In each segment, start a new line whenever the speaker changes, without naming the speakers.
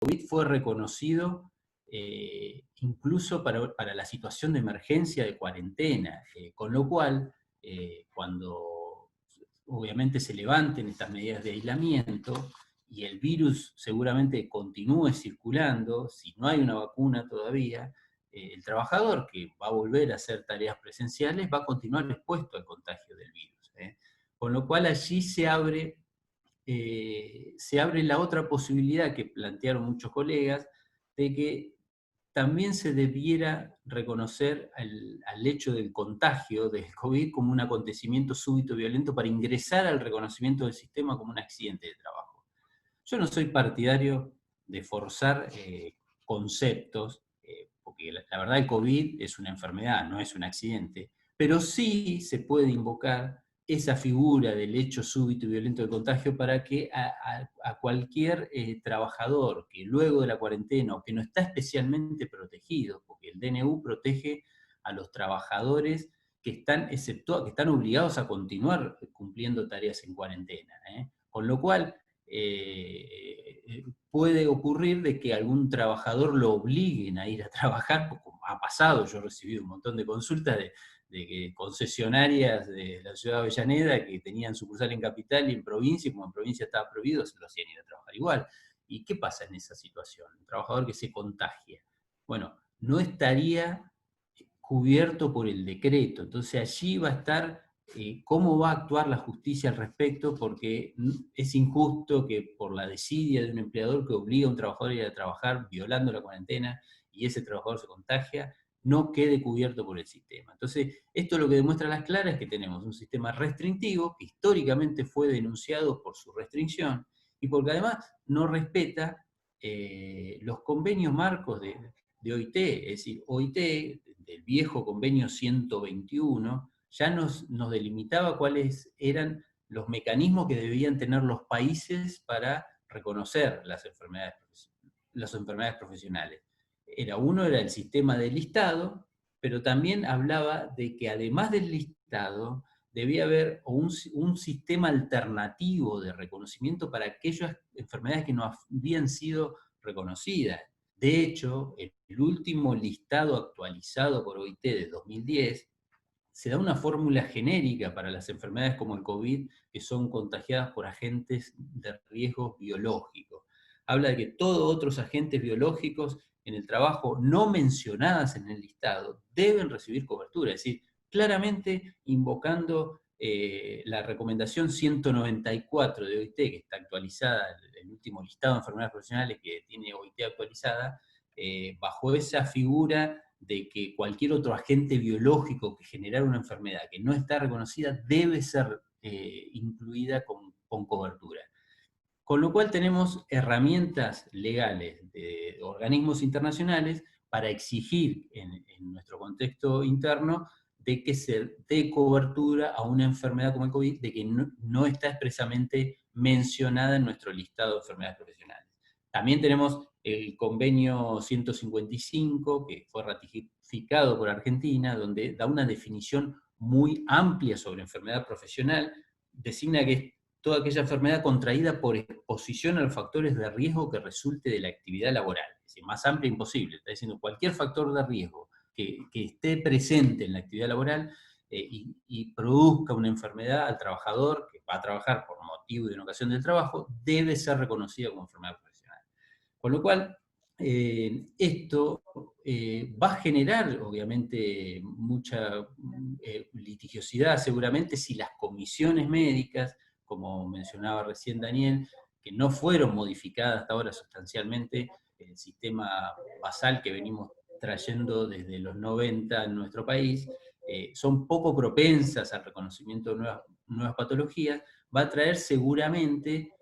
COVID fue reconocido incluso para la situación de emergencia de cuarentena, con lo cual, cuando obviamente se levanten estas medidas de aislamiento y el virus seguramente continúe circulando, si no hay una vacuna todavía, el trabajador que va a volver a hacer tareas presenciales va a continuar expuesto al contagio del virus. Con lo cual allí se abre la otra posibilidad que plantearon muchos colegas, de que también se debiera reconocer al hecho del contagio del COVID como un acontecimiento súbito violento para ingresar al reconocimiento del sistema como un accidente de trabajo. Yo no soy partidario de forzar conceptos, porque la verdad el COVID es una enfermedad, no es un accidente, pero sí se puede invocar esa figura del hecho súbito y violento de contagio para que a cualquier trabajador que luego de la cuarentena o que no está especialmente protegido, porque el DNU protege a los trabajadores que están, que están obligados a continuar cumpliendo tareas en cuarentena. Con lo cual, puede ocurrir de que algún trabajador lo obliguen a ir a trabajar, como ha pasado. Yo he recibido un montón de consultas de que concesionarias de la ciudad de Avellaneda que tenían sucursal en capital y en provincia, y como en provincia estaba prohibido, se lo hacían ir a trabajar igual. ¿Y qué pasa en esa situación? Un trabajador que se contagia. Bueno, no estaría cubierto por el decreto, entonces allí va a estar cómo va a actuar la justicia al respecto, porque es injusto que por la desidia de un empleador que obliga a un trabajador a ir a trabajar violando la cuarentena y ese trabajador se contagia, no quede cubierto por el sistema. Entonces, esto lo que demuestra a las claras es que tenemos un sistema restrictivo que históricamente fue denunciado por su restricción y porque además no respeta los convenios marcos de OIT, es decir, OIT, del viejo convenio 121, ya nos delimitaba cuáles eran los mecanismos que debían tener los países para reconocer las enfermedades profesionales. Uno era el sistema del listado, pero también hablaba de que además del listado debía haber un sistema alternativo de reconocimiento para aquellas enfermedades que no habían sido reconocidas. De hecho, el último listado actualizado por OIT de 2010 se da una fórmula genérica para las enfermedades como el COVID que son contagiadas por agentes de riesgo biológico. Habla de que todos otros agentes biológicos en el trabajo no mencionadas en el listado deben recibir cobertura, es decir, claramente invocando la recomendación 194 de OIT, que está actualizada, el último listado de enfermedades profesionales que tiene OIT actualizada, bajo esa figura de que cualquier otro agente biológico que generara una enfermedad que no está reconocida debe ser incluida con cobertura. Con lo cual tenemos herramientas legales de organismos internacionales para exigir en nuestro contexto interno de que se dé cobertura a una enfermedad como el COVID, de que no está expresamente mencionada en nuestro listado de enfermedades profesionales. También tenemos el convenio 155, que fue ratificado por Argentina, donde da una definición muy amplia sobre enfermedad profesional, designa que es toda aquella enfermedad contraída por exposición a los factores de riesgo que resulte de la actividad laboral. Es decir, más amplia imposible. Está diciendo cualquier factor de riesgo que esté presente en la actividad laboral y produzca una enfermedad al trabajador que va a trabajar por motivo y en ocasión del trabajo, debe ser reconocida como enfermedad profesional. Con lo cual, esto va a generar, obviamente, mucha litigiosidad, seguramente, si las comisiones médicas, como mencionaba recién Daniel, que no fueron modificadas hasta ahora sustancialmente, el sistema basal que venimos trayendo desde los 90 en nuestro país, son poco propensas al reconocimiento de nuevas patologías, va a traer seguramente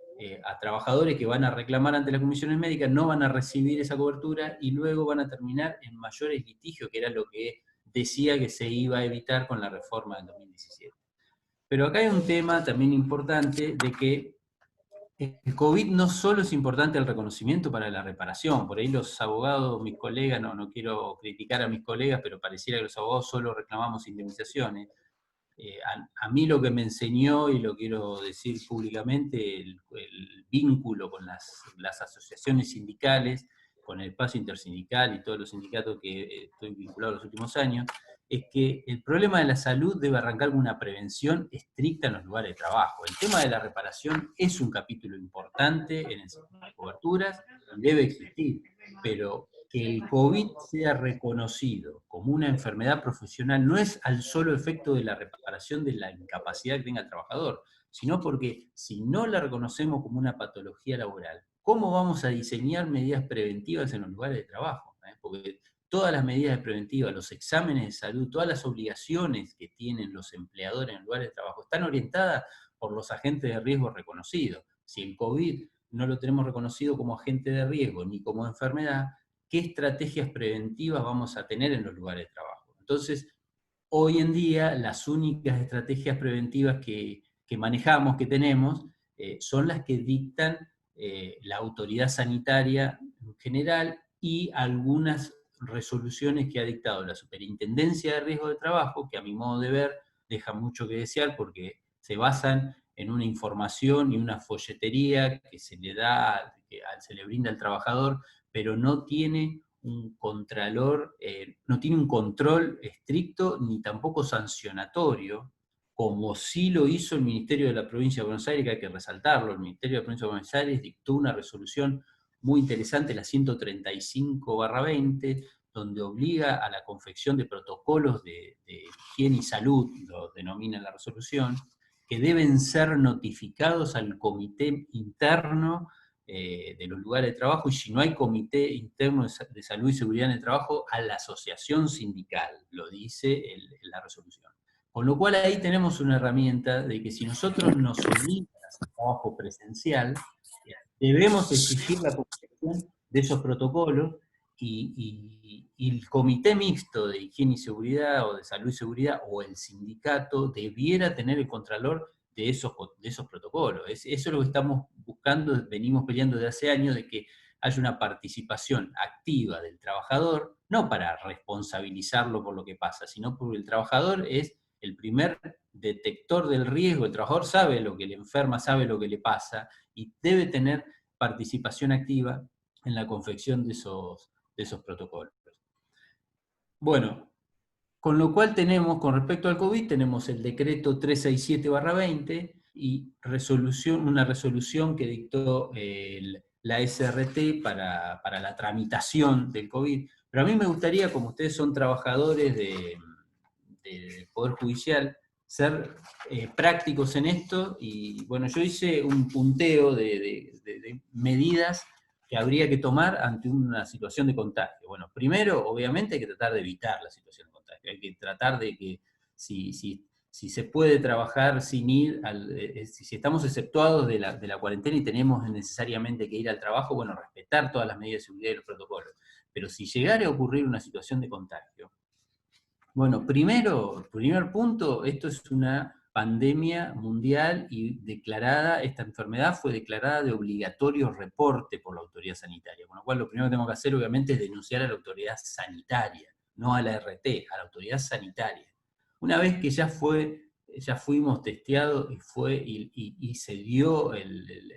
a trabajadores que van a reclamar ante las comisiones médicas, no van a recibir esa cobertura y luego van a terminar en mayores litigios, que era lo que decía que se iba a evitar con la reforma del 2017. Pero acá hay un tema también importante de que el COVID no solo es importante el reconocimiento para la reparación, por ahí los abogados, mis colegas, no quiero criticar a mis colegas, pero pareciera que los abogados solo reclamamos indemnizaciones. A mí lo que me enseñó, y lo quiero decir públicamente, el vínculo con las asociaciones sindicales, con el espacio intersindical y todos los sindicatos que estoy vinculado los últimos años, es que el problema de la salud debe arrancar con una prevención estricta en los lugares de trabajo. El tema de la reparación es un capítulo importante en el sistema de coberturas y debe existir, pero que el COVID sea reconocido como una enfermedad profesional no es al solo efecto de la reparación de la incapacidad que tenga el trabajador, sino porque si no la reconocemos como una patología laboral, ¿cómo vamos a diseñar medidas preventivas en los lugares de trabajo? Porque todas las medidas preventivas, los exámenes de salud, todas las obligaciones que tienen los empleadores en lugares de trabajo están orientadas por los agentes de riesgo reconocidos. Si el COVID no lo tenemos reconocido como agente de riesgo ni como enfermedad, ¿qué estrategias preventivas vamos a tener en los lugares de trabajo? Entonces, hoy en día las únicas estrategias preventivas que manejamos, que tenemos, son las que dictan la autoridad sanitaria en general y algunas resoluciones que ha dictado la Superintendencia de Riesgo de Trabajo, que a mi modo de ver deja mucho que desear porque se basan en una información y una folletería que se le da, que se le brinda al trabajador, pero no tiene un contralor, no tiene un control estricto ni tampoco sancionatorio, como sí lo hizo el Ministerio de la Provincia de Buenos Aires, que hay que resaltarlo. El Ministerio de la Provincia de Buenos Aires dictó una resolución muy interesante, la 135/20, donde obliga a la confección de protocolos de higiene y salud, lo denomina la resolución, que deben ser notificados al comité interno de los lugares de trabajo, y si no hay comité interno de salud y seguridad en el trabajo, a la asociación sindical, lo dice la resolución. Con lo cual ahí tenemos una herramienta de que si nosotros nos obligamos a hacer trabajo presencial, debemos exigir la confección de esos protocolos, y el comité mixto de higiene y seguridad, o de salud y seguridad, o el sindicato, debiera tener el contralor de esos protocolos. Eso es lo que estamos buscando, venimos peleando desde hace años, de que haya una participación activa del trabajador, no para responsabilizarlo por lo que pasa, sino porque el trabajador es el primer detector del riesgo. El trabajador sabe lo que le enferma, sabe lo que le pasa, y debe tener participación activa en la confección de esos protocolos. Bueno, con lo cual tenemos, con respecto al COVID, tenemos el decreto 367/20 y una resolución que dictó la SRT para la tramitación del COVID. Pero a mí me gustaría, como ustedes son trabajadores del Poder Judicial, ser prácticos en esto, y bueno, yo hice un punteo de medidas que habría que tomar ante una situación de contagio. Bueno, primero, obviamente, hay que tratar de evitar la situación de contagio. Hay que tratar de que si se puede trabajar sin ir, si estamos exceptuados de la cuarentena y tenemos necesariamente que ir al trabajo, bueno, respetar todas las medidas de seguridad y los protocolos. Pero si llegara a ocurrir una situación de contagio, bueno, primer punto, esto es una pandemia mundial y esta enfermedad fue declarada de obligatorio reporte por la autoridad sanitaria, con lo cual lo primero que tenemos que hacer obviamente es denunciar a la autoridad sanitaria, no a la RT, a la autoridad sanitaria. Una vez que ya fuimos testeados y se dio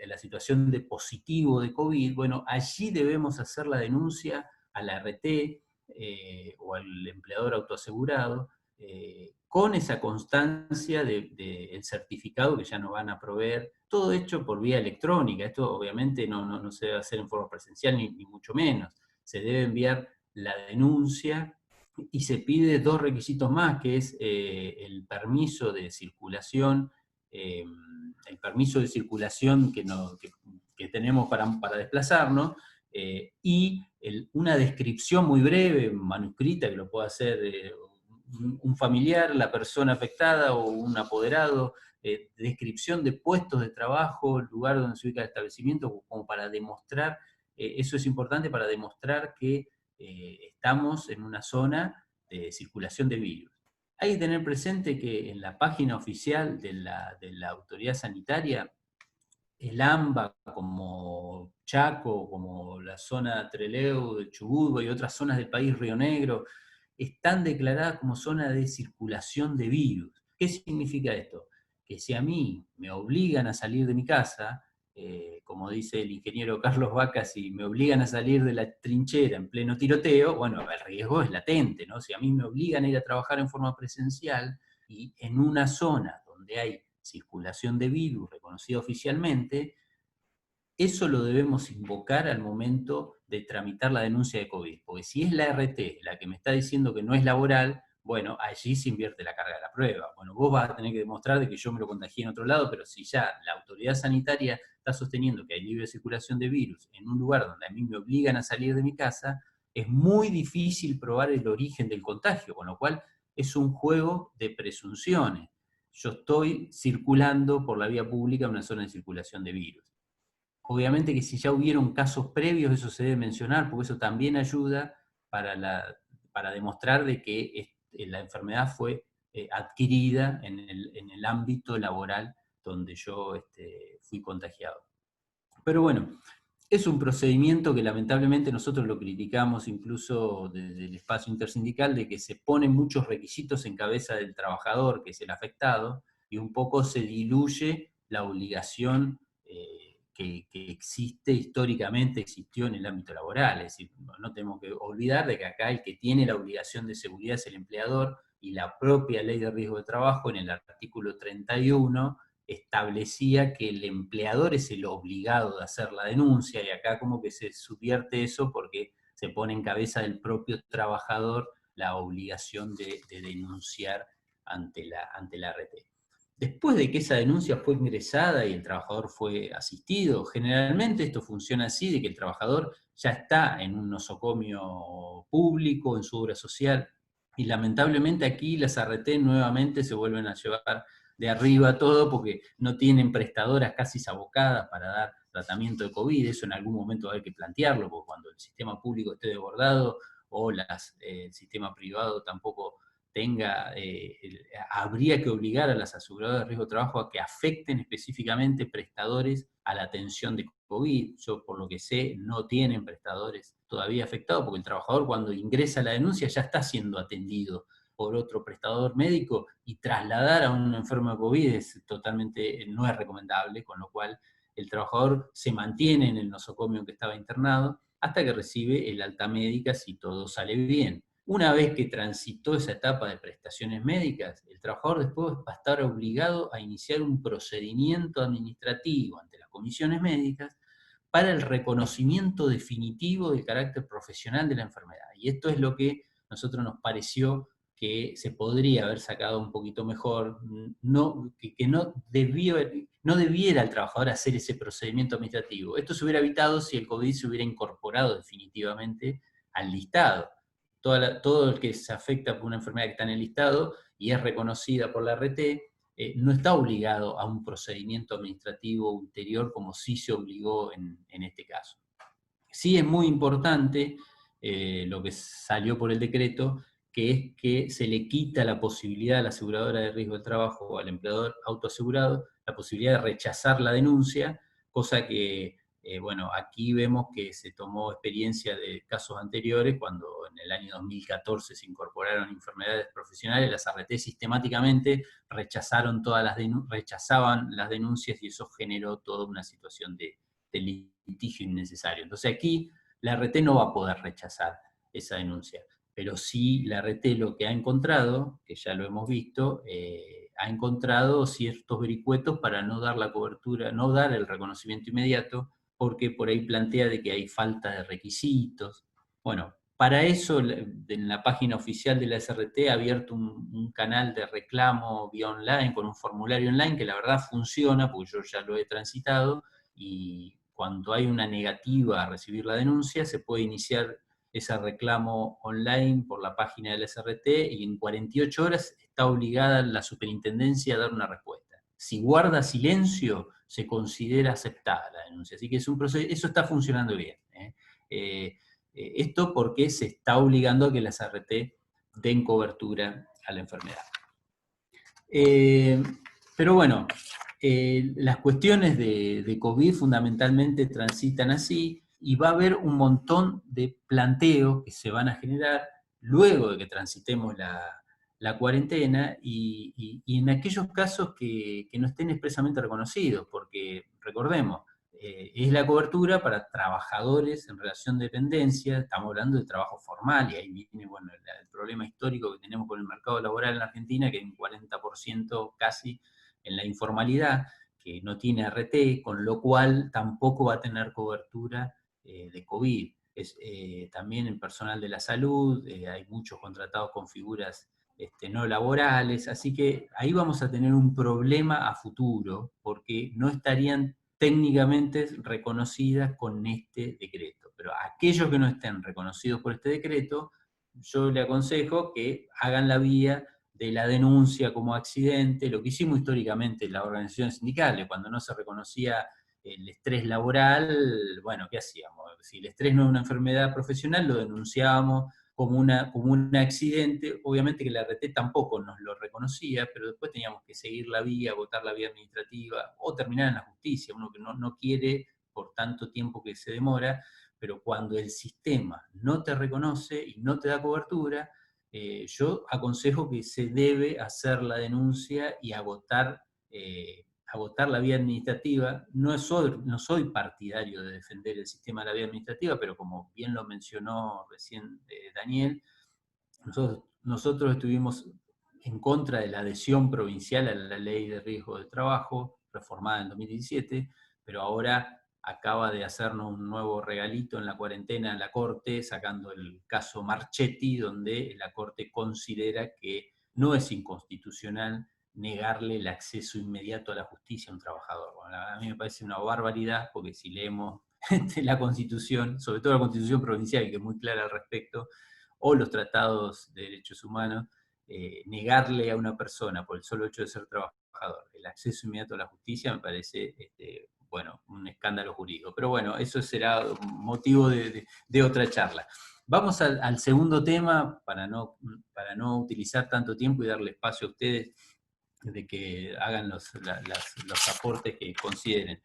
la situación de positivo de COVID, bueno, allí debemos hacer la denuncia a la RT, o al empleador autoasegurado, con esa constancia del certificado que ya nos van a proveer, todo hecho por vía electrónica. Esto obviamente no se debe hacer en forma presencial, ni mucho menos. Se debe enviar la denuncia y se pide dos requisitos más, que es el permiso de circulación, que tenemos para desplazarnos, y una descripción muy breve, manuscrita, que lo pueda hacer un familiar, la persona afectada o un apoderado, descripción de puestos de trabajo, el lugar donde se ubica el establecimiento, como para demostrar, eso es importante para demostrar que estamos en una zona de circulación de virus. Hay que tener presente que en la página oficial de la autoridad sanitaria, el AMBA, como Chaco, como la zona Trelew, de Chubut y otras zonas del país, Río Negro, están declaradas como zona de circulación de virus. ¿Qué significa esto? Que si a mí me obligan a salir de mi casa, como dice el ingeniero Carlos Vaca, si me obligan a salir de la trinchera en pleno tiroteo, bueno, el riesgo es latente, ¿no? Si a mí me obligan a ir a trabajar en forma presencial y en una zona donde hay circulación de virus reconocida oficialmente, eso lo debemos invocar al momento de tramitar la denuncia de COVID, porque si es la RT la que me está diciendo que no es laboral, bueno, allí se invierte la carga de la prueba. Bueno, vos vas a tener que demostrar de que yo me lo contagié en otro lado, pero si ya la autoridad sanitaria está sosteniendo que hay libre circulación de virus en un lugar donde a mí me obligan a salir de mi casa, es muy difícil probar el origen del contagio, con lo cual es un juego de presunciones. Yo estoy circulando por la vía pública en una zona de circulación de virus. Obviamente que si ya hubieron casos previos, eso se debe mencionar, porque eso también ayuda para demostrar de que la enfermedad fue adquirida en el ámbito laboral donde yo fui contagiado. Pero bueno, es un procedimiento que lamentablemente nosotros lo criticamos incluso desde el espacio intersindical, de que se ponen muchos requisitos en cabeza del trabajador, que es el afectado, y un poco se diluye la obligación que existe históricamente, existió en el ámbito laboral. Es decir, no tenemos que olvidar de que acá el que tiene la obligación de seguridad es el empleador, y la propia ley de riesgo de trabajo en el artículo 31 establecía que el empleador es el obligado de hacer la denuncia, y acá como que se subvierte eso porque se pone en cabeza del propio trabajador la obligación de denunciar ante la RT. Después de que esa denuncia fue ingresada y el trabajador fue asistido, generalmente esto funciona así, de que el trabajador ya está en un nosocomio público, en su obra social, y lamentablemente aquí las RT nuevamente se vuelven a llevar de arriba todo porque no tienen prestadoras casi abocadas para dar tratamiento de COVID. Eso en algún momento va a haber que plantearlo, porque cuando el sistema público esté desbordado o el sistema privado tampoco tenga, habría que obligar a las aseguradoras de riesgo de trabajo a que afecten específicamente prestadores a la atención de COVID. Yo, por lo que sé, no tienen prestadores todavía afectados, porque el trabajador cuando ingresa la denuncia ya está siendo atendido por otro prestador médico, y trasladar a un enfermo de COVID no es recomendable, con lo cual el trabajador se mantiene en el nosocomio en que estaba internado hasta que recibe el alta médica si todo sale bien. Una vez que transitó esa etapa de prestaciones médicas, el trabajador después va a estar obligado a iniciar un procedimiento administrativo ante las comisiones médicas para el reconocimiento definitivo del carácter profesional de la enfermedad. Y esto es lo que a nosotros nos pareció que se podría haber sacado un poquito mejor, que no debiera el trabajador hacer ese procedimiento administrativo. Esto se hubiera evitado si el COVID se hubiera incorporado definitivamente al listado. Todo el que se afecta por una enfermedad que está en el listado y es reconocida por la RT, no está obligado a un procedimiento administrativo ulterior como sí se obligó en este caso. Sí es muy importante lo que salió por el decreto, que es que se le quita la posibilidad a la aseguradora de riesgo del trabajo o al empleador autoasegurado la posibilidad de rechazar la denuncia, cosa que, bueno, aquí vemos que se tomó experiencia de casos anteriores, cuando en el año 2014 se incorporaron enfermedades profesionales, las ART sistemáticamente rechazaban las denuncias, y eso generó toda una situación de litigio innecesario. Entonces aquí la RT no va a poder rechazar esa denuncia, pero sí la RT lo que ha encontrado, que ya lo hemos visto, ha encontrado ciertos vericuetos para no dar la cobertura, no dar el reconocimiento inmediato, porque por ahí plantea de que hay falta de requisitos. Bueno, para eso en la página oficial de la SRT ha abierto un canal de reclamo vía online, con un formulario online que la verdad funciona, porque yo ya lo he transitado, y cuando hay una negativa a recibir la denuncia, se puede iniciar ese reclamo online por la página del SRT, y en 48 horas está obligada la superintendencia a dar una respuesta. Si guarda silencio, se considera aceptada la denuncia. Así que es un proceso, eso está funcionando bien. Esto porque se está obligando a que las RT den cobertura a la enfermedad. Pero bueno, las cuestiones de COVID fundamentalmente transitan así, y va a haber un montón de planteos que se van a generar luego de que transitemos la cuarentena y en aquellos casos que no estén expresamente reconocidos, porque recordemos, es la cobertura para trabajadores en relación de dependencia, estamos hablando de trabajo formal, y ahí viene bueno, el problema histórico que tenemos con el mercado laboral en la Argentina, que hay un 40% casi en la informalidad, que no tiene RT, con lo cual tampoco va a tener cobertura de COVID. También en personal de la salud, hay muchos contratados con figuras no laborales, así que ahí vamos a tener un problema a futuro, porque no estarían técnicamente reconocidas con este decreto. Pero a aquellos que no estén reconocidos por este decreto, yo le aconsejo que hagan la vía de la denuncia como accidente, lo que hicimos históricamente en las organizaciones sindicales, cuando no se reconocía el estrés laboral, bueno, ¿qué hacíamos? Si el estrés no es una enfermedad profesional, lo denunciábamos como un accidente. Obviamente que la RT tampoco nos lo reconocía, pero después teníamos que seguir la vía, votar la vía administrativa, o terminar en la justicia, uno que no quiere por tanto tiempo que se demora, pero cuando el sistema no te reconoce y no te da cobertura, yo aconsejo que se debe hacer la denuncia y agotar la vía administrativa. No soy partidario de defender el sistema de la vía administrativa, pero como bien lo mencionó recién Daniel, nosotros estuvimos en contra de la adhesión provincial a la ley de riesgo de trabajo, reformada en 2017, pero ahora acaba de hacernos un nuevo regalito en la cuarentena en la Corte, sacando el caso Marchetti, donde la Corte considera que no es inconstitucional negarle el acceso inmediato a la justicia a un trabajador. Bueno, a mí me parece una barbaridad, porque si leemos la Constitución, sobre todo la Constitución provincial, que es muy clara al respecto, o los tratados de derechos humanos, negarle a una persona por el solo hecho de ser trabajador el acceso inmediato a la justicia me parece, bueno, un escándalo jurídico. Pero bueno, eso será motivo de otra charla. Vamos al segundo tema, para no utilizar tanto tiempo y darle espacio a ustedes de que hagan los aportes que consideren.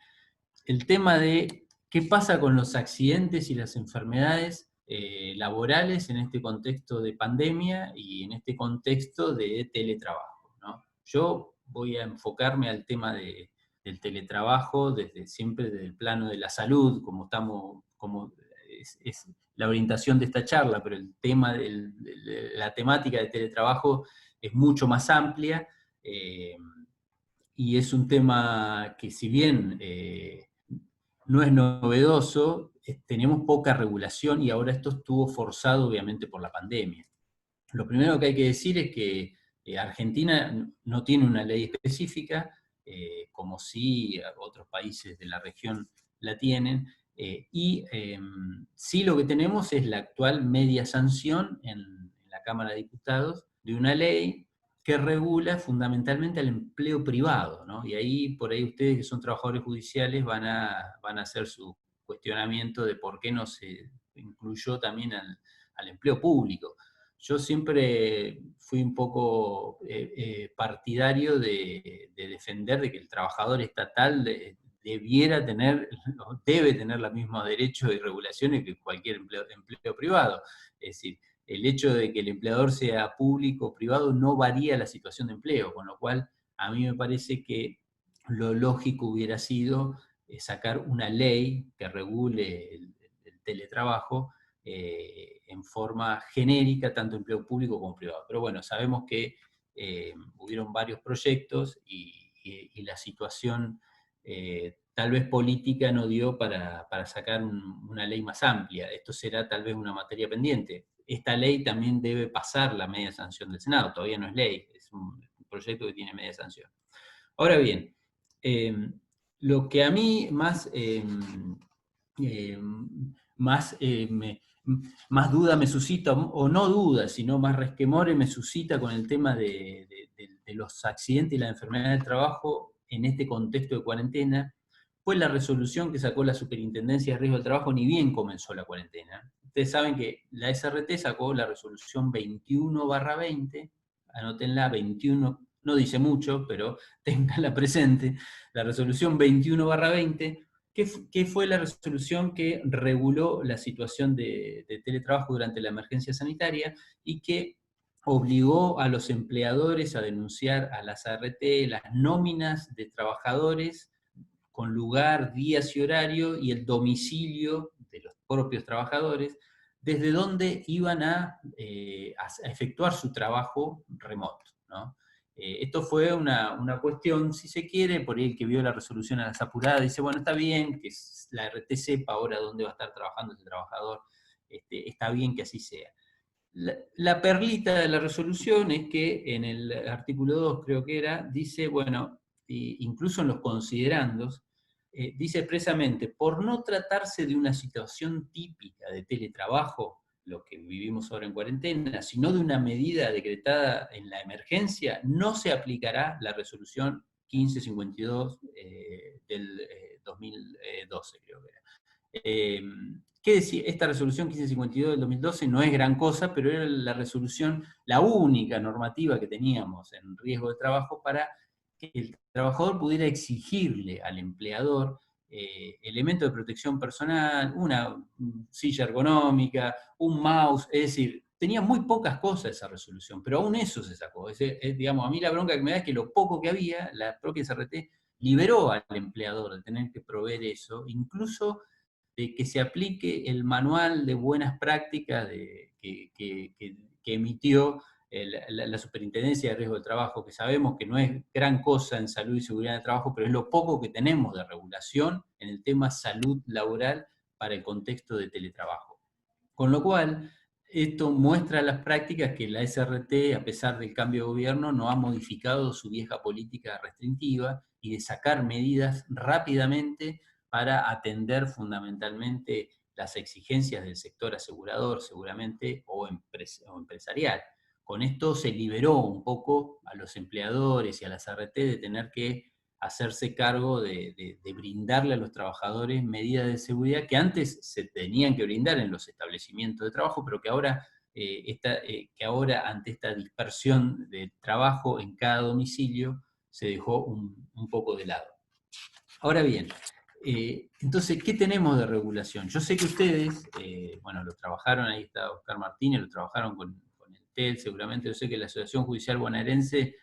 El tema de qué pasa con los accidentes y las enfermedades laborales en este contexto de pandemia y en este contexto de teletrabajo, ¿no? Yo voy a enfocarme al tema del teletrabajo siempre desde el plano de la salud, como es la orientación de esta charla, pero el tema la temática de teletrabajo es mucho más amplia, y es un tema que, si bien no es novedoso, tenemos poca regulación, y ahora esto estuvo forzado obviamente por la pandemia. Lo primero que hay que decir es que Argentina no tiene una ley específica, como sí otros países de la región la tienen, sí lo que tenemos es la actual media sanción en la Cámara de Diputados de una ley que regula fundamentalmente al empleo privado, ¿no? Y ahí, por ahí ustedes que son trabajadores judiciales van a hacer su cuestionamiento de por qué no se incluyó también al empleo público. Yo siempre fui un poco partidario de defender de que el trabajador estatal debiera tener, debe tener los mismos derechos y regulaciones que cualquier empleo privado. Es decir, el hecho de que el empleador sea público o privado no varía la situación de empleo, con lo cual a mí me parece que lo lógico hubiera sido sacar una ley que regule el teletrabajo en forma genérica, tanto empleo público como privado. Pero bueno, sabemos que hubieron varios proyectos y la situación tal vez política no dio para sacar una ley más amplia. Esto será tal vez una materia pendiente. Esta ley también debe pasar la media sanción del Senado, todavía no es ley, es un proyecto que tiene media sanción. Ahora bien, lo que a mí más duda me suscita, o no duda, sino más resquemore me suscita con el tema de los accidentes y la enfermedad del trabajo en este contexto de cuarentena, fue la resolución que sacó la Superintendencia de Riesgo del Trabajo ni bien comenzó la cuarentena. Ustedes saben que la SRT sacó la resolución 21/20, anótenla, 21, no dice mucho, pero ténganla presente, la resolución 21/20, que fue la resolución que reguló la situación de teletrabajo durante la emergencia sanitaria y que obligó a los empleadores a denunciar a las ART las nóminas de trabajadores con lugar, días y horario y el domicilio de los propios trabajadores, desde donde iban a efectuar su trabajo remoto, ¿no? Esto fue una cuestión, si se quiere, por ahí el que vio la resolución a las apuradas dice, bueno, está bien que la RT sepa ahora dónde va a estar trabajando ese trabajador, está bien que así sea. La perlita de la resolución es que en el artículo 2, creo que era, dice, bueno, incluso en los considerandos, dice expresamente, por no tratarse de una situación típica de teletrabajo, lo que vivimos ahora en cuarentena, sino de una medida decretada en la emergencia, no se aplicará la resolución 1552 del 2012, creo que era. ¿Qué decía? Esta resolución 1552 del 2012 no es gran cosa, pero era la resolución, la única normativa que teníamos en riesgo de trabajo para que el trabajador pudiera exigirle al empleador elementos de protección personal, una silla ergonómica, un mouse, es decir, tenía muy pocas cosas esa resolución, pero aún eso se sacó. Digamos, a mí la bronca que me da es que lo poco que había, la propia SRT liberó al empleador de tener que proveer eso, incluso de que se aplique el manual de buenas prácticas que emitió la Superintendencia de Riesgo de Trabajo, que sabemos que no es gran cosa en salud y seguridad de trabajo, pero es lo poco que tenemos de regulación en el tema salud laboral para el contexto de teletrabajo. Con lo cual, esto muestra las prácticas que la SRT, a pesar del cambio de gobierno, no ha modificado su vieja política restrictiva y de sacar medidas rápidamente para atender fundamentalmente las exigencias del sector asegurador, seguramente, o empresarial. Con esto se liberó un poco a los empleadores y a las ART de tener que hacerse cargo de brindarle a los trabajadores medidas de seguridad que antes se tenían que brindar en los establecimientos de trabajo, pero que ahora ante esta dispersión de trabajo en cada domicilio se dejó un poco de lado. Ahora bien, entonces, ¿qué tenemos de regulación? Yo sé que ustedes, bueno, lo trabajaron, ahí está Oscar Martínez, lo trabajaron con el TEL, seguramente. Yo sé que la Asociación Judicial Bonaerense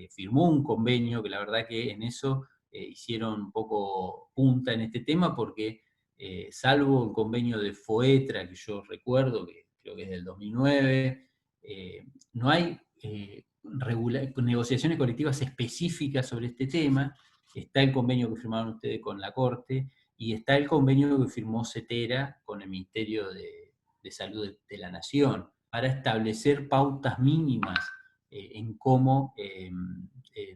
firmó un convenio, que la verdad que en eso hicieron un poco punta en este tema, porque salvo el convenio de FOETRA, que yo recuerdo, que creo que es del 2009, no hay negociaciones colectivas específicas sobre este tema. Está el convenio que firmaron ustedes con la Corte y está el convenio que firmó CETERA con el Ministerio de Salud de la Nación para establecer pautas mínimas en cómo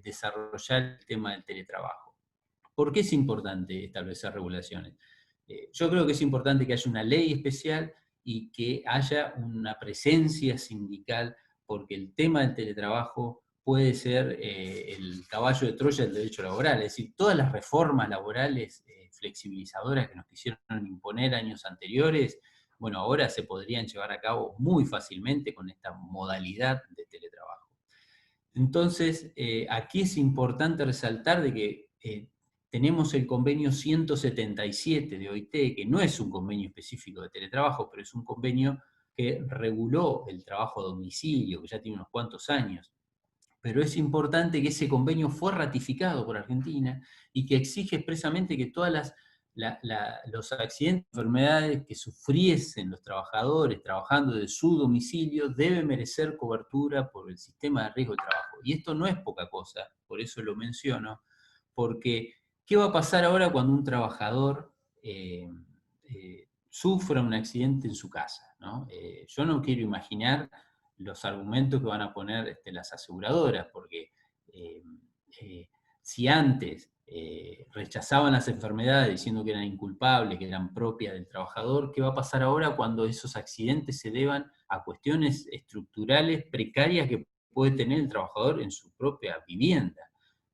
desarrollar el tema del teletrabajo. ¿Por qué es importante establecer regulaciones? Yo creo que es importante que haya una ley especial y que haya una presencia sindical, porque el tema del teletrabajo puede ser el caballo de Troya del derecho laboral. Es decir, todas las reformas laborales flexibilizadoras que nos quisieron imponer años anteriores, bueno, ahora se podrían llevar a cabo muy fácilmente con esta modalidad de teletrabajo. Entonces, aquí es importante resaltar de que tenemos el convenio 177 de OIT, que no es un convenio específico de teletrabajo, pero es un convenio que reguló el trabajo a domicilio, que ya tiene unos cuantos años. Pero es importante que ese convenio fue ratificado por Argentina y que exige expresamente que todas los accidentes, enfermedades que sufriesen los trabajadores trabajando de su domicilio deben merecer cobertura por el sistema de riesgo de trabajo. Y esto no es poca cosa, por eso lo menciono, porque ¿qué va a pasar ahora cuando un trabajador sufra un accidente en su casa? ¿No? Yo no quiero imaginar los argumentos que van a poner las aseguradoras, porque eh, si antes rechazaban las enfermedades diciendo que eran inculpables, que eran propias del trabajador, ¿qué va a pasar ahora cuando esos accidentes se deban a cuestiones estructurales precarias que puede tener el trabajador en su propia vivienda?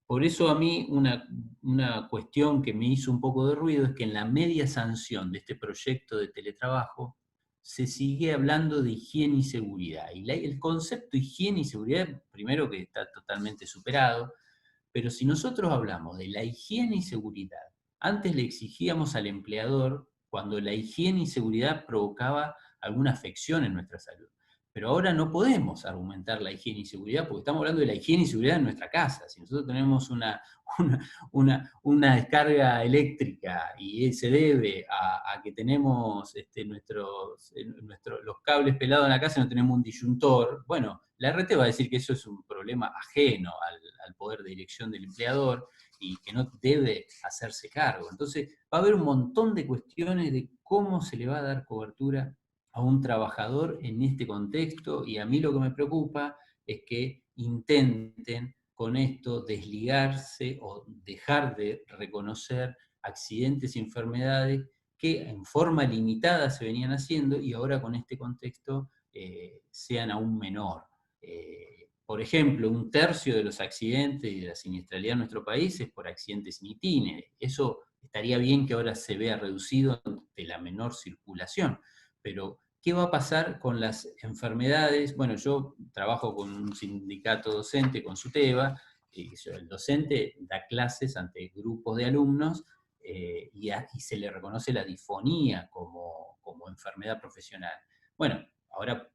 Por eso a mí una cuestión que me hizo un poco de ruido es que en la media sanción de este proyecto de teletrabajo se sigue hablando de higiene y seguridad. Y el concepto higiene y seguridad, primero que está totalmente superado, pero si nosotros hablamos de la higiene y seguridad, antes le exigíamos al empleador cuando la higiene y seguridad provocaba alguna afección en nuestra salud. Pero ahora no podemos argumentar la higiene y seguridad porque estamos hablando de la higiene y seguridad en nuestra casa. Si nosotros tenemos una descarga eléctrica y se debe a que tenemos los cables pelados en la casa y no tenemos un disyuntor, bueno, la RT va a decir que eso es un problema ajeno al poder de dirección del empleador y que no debe hacerse cargo. Entonces va a haber un montón de cuestiones de cómo se le va a dar cobertura a un trabajador en este contexto, y a mí lo que me preocupa es que intenten con esto desligarse o dejar de reconocer accidentes y enfermedades que en forma limitada se venían haciendo y ahora con este contexto sean aún menor. Por ejemplo, 1/3 de los accidentes y de la siniestralidad en nuestro país es por accidentes in itinere. Eso estaría bien que ahora se vea reducido ante la menor circulación, pero ¿qué va a pasar con las enfermedades? Bueno, yo trabajo con un sindicato docente, con SUTEBA, y el docente da clases ante grupos de alumnos y se le reconoce la disfonía como enfermedad profesional. Bueno, ahora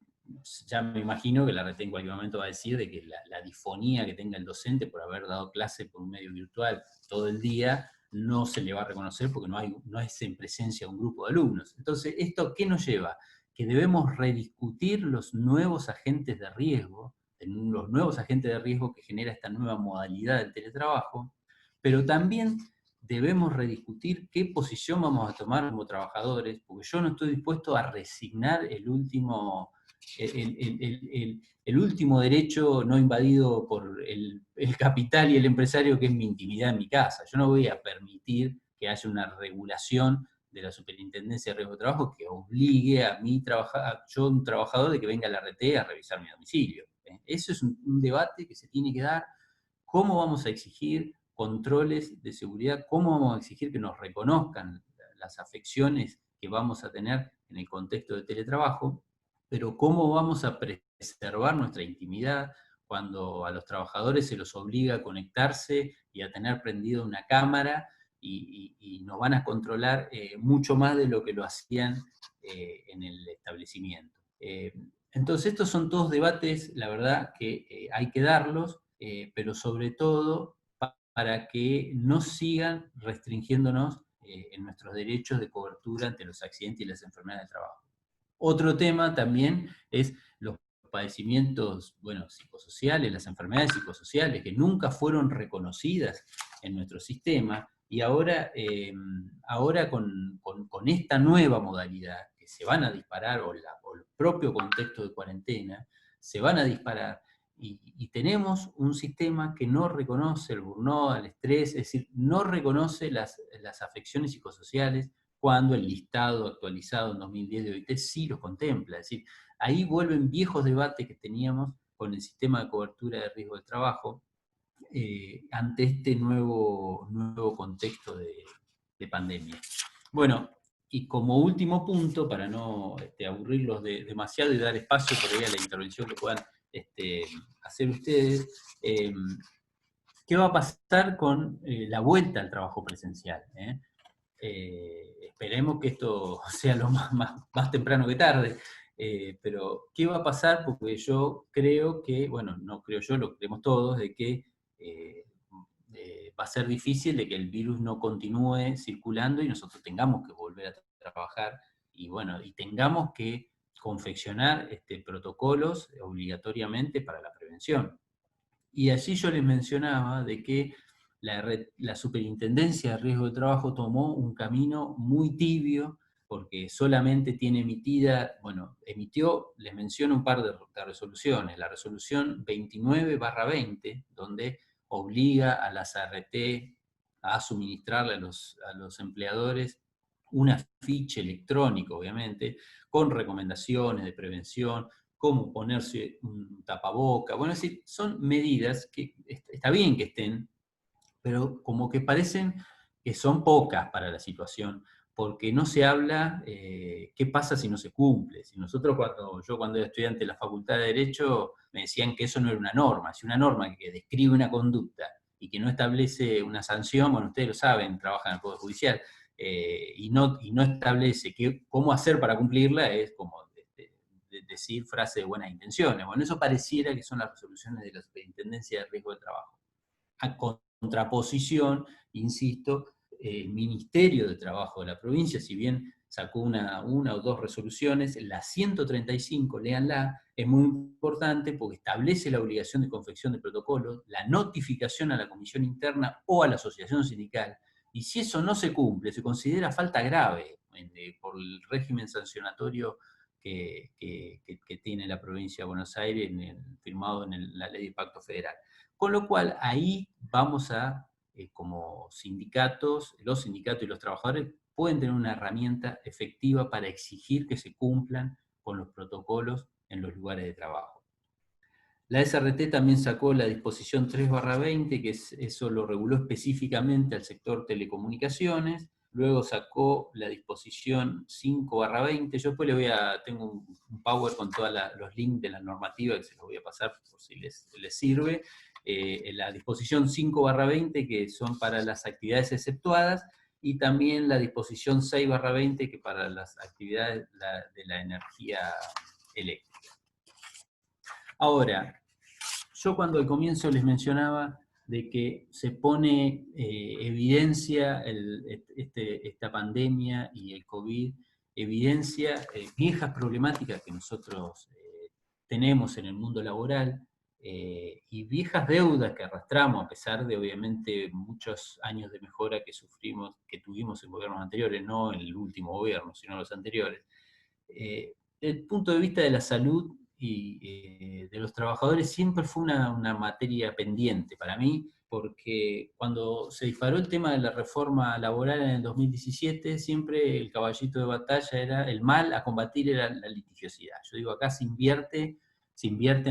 ya me imagino que la RT en cualquier momento va a decir de que la disfonía que tenga el docente por haber dado clase por un medio virtual todo el día no se le va a reconocer porque no es en presencia de un grupo de alumnos. Entonces, ¿esto qué nos lleva? Que debemos rediscutir los nuevos agentes de riesgo, que genera esta nueva modalidad del teletrabajo, pero también debemos rediscutir qué posición vamos a tomar como trabajadores, porque yo no estoy dispuesto a resignar el último derecho no invadido por el capital y el empresario, que es mi intimidad en mi casa. Yo no voy a permitir que haya una regulación de la Superintendencia de Riesgo de Trabajo que obligue a yo, un trabajador, de que venga a la RT a revisar mi domicilio. Eso es un debate que se tiene que dar. ¿Cómo vamos a exigir controles de seguridad? ¿Cómo vamos a exigir que nos reconozcan las afecciones que vamos a tener en el contexto de teletrabajo? Pero ¿cómo vamos a preservar nuestra intimidad cuando a los trabajadores se los obliga a conectarse y a tener prendida una cámara y nos van a controlar mucho más de lo que lo hacían en el establecimiento? Entonces estos son todos debates, la verdad, que hay que darlos, pero sobre todo para que no sigan restringiéndonos en nuestros derechos de cobertura ante los accidentes y las enfermedades del trabajo. Otro tema también es los padecimientos, bueno, psicosociales, las enfermedades psicosociales que nunca fueron reconocidas en nuestro sistema, y ahora con esta nueva modalidad que se van a disparar, o el propio contexto de cuarentena, se van a disparar, y tenemos un sistema que no reconoce el burnout, el estrés, es decir, no reconoce las afecciones psicosociales, cuando el listado actualizado en 2010 de OIT sí lo contempla. Es decir, ahí vuelven viejos debates que teníamos con el sistema de cobertura de riesgo de trabajo ante este nuevo contexto de pandemia. Bueno, y como último punto, para no aburrirlos demasiado y dar espacio por ahí a la intervención que puedan hacer ustedes, ¿qué va a pasar con la vuelta al trabajo presencial? Esperemos que esto sea lo más temprano que tarde, pero ¿qué va a pasar? Porque yo creo que, bueno, no creo yo, lo creemos todos, de que va a ser difícil de que el virus no continúe circulando y nosotros tengamos que volver a trabajar, y bueno, y tengamos que confeccionar protocolos obligatoriamente para la prevención. Y allí yo les mencionaba de que la Superintendencia de Riesgo de Trabajo tomó un camino muy tibio, porque solamente tiene emitió, les menciono un par de resoluciones, la resolución 29/20, donde obliga a las ART a suministrarle a los empleadores un afiche electrónico, obviamente, con recomendaciones de prevención, cómo ponerse un tapaboca. Bueno, es decir, son medidas que está bien que estén, pero como que parecen que son pocas para la situación, porque no se habla qué pasa si no se cumple. Si yo cuando era estudiante de la Facultad de Derecho, me decían que eso no era una norma. Si una norma que describe una conducta y que no establece una sanción, bueno, ustedes lo saben, trabajan en el Poder Judicial, y no establece cómo hacer para cumplirla, es como decir frases de buenas intenciones. Bueno, eso pareciera que son las resoluciones de la Superintendencia de Riesgo de Trabajo. A contraposición, insisto, el Ministerio de Trabajo de la provincia, si bien sacó una o dos resoluciones, la 135, léanla, es muy importante porque establece la obligación de confección de protocolos, la notificación a la comisión interna o a la asociación sindical, y si eso no se cumple, se considera falta grave por el régimen sancionatorio que tiene la provincia de Buenos Aires firmado en la ley de pacto federal. Con lo cual, ahí vamos a, como sindicatos, los sindicatos y los trabajadores pueden tener una herramienta efectiva para exigir que se cumplan con los protocolos en los lugares de trabajo. La SRT también sacó la disposición 3/20, que eso lo reguló específicamente al sector telecomunicaciones. Luego sacó la disposición 5/20. Yo después tengo un Power con todos los links de la normativa que se los voy a pasar por si les sirve. La disposición 5/20, que son para las actividades exceptuadas, y también la disposición 6/20, que para las actividades de la energía eléctrica. Ahora, yo cuando al comienzo les mencionaba de que se pone evidencia esta pandemia y el COVID, evidencia viejas problemáticas que nosotros tenemos en el mundo laboral y viejas deudas que arrastramos a pesar de obviamente muchos años de mejora que tuvimos en gobiernos anteriores, no en el último gobierno, sino los anteriores. Desde el punto de vista de la salud y de los trabajadores siempre fue una materia pendiente para mí, porque cuando se disparó el tema de la reforma laboral en el 2017, siempre el caballito de batalla era el mal a combatir era la litigiosidad. Yo digo, acá se invierten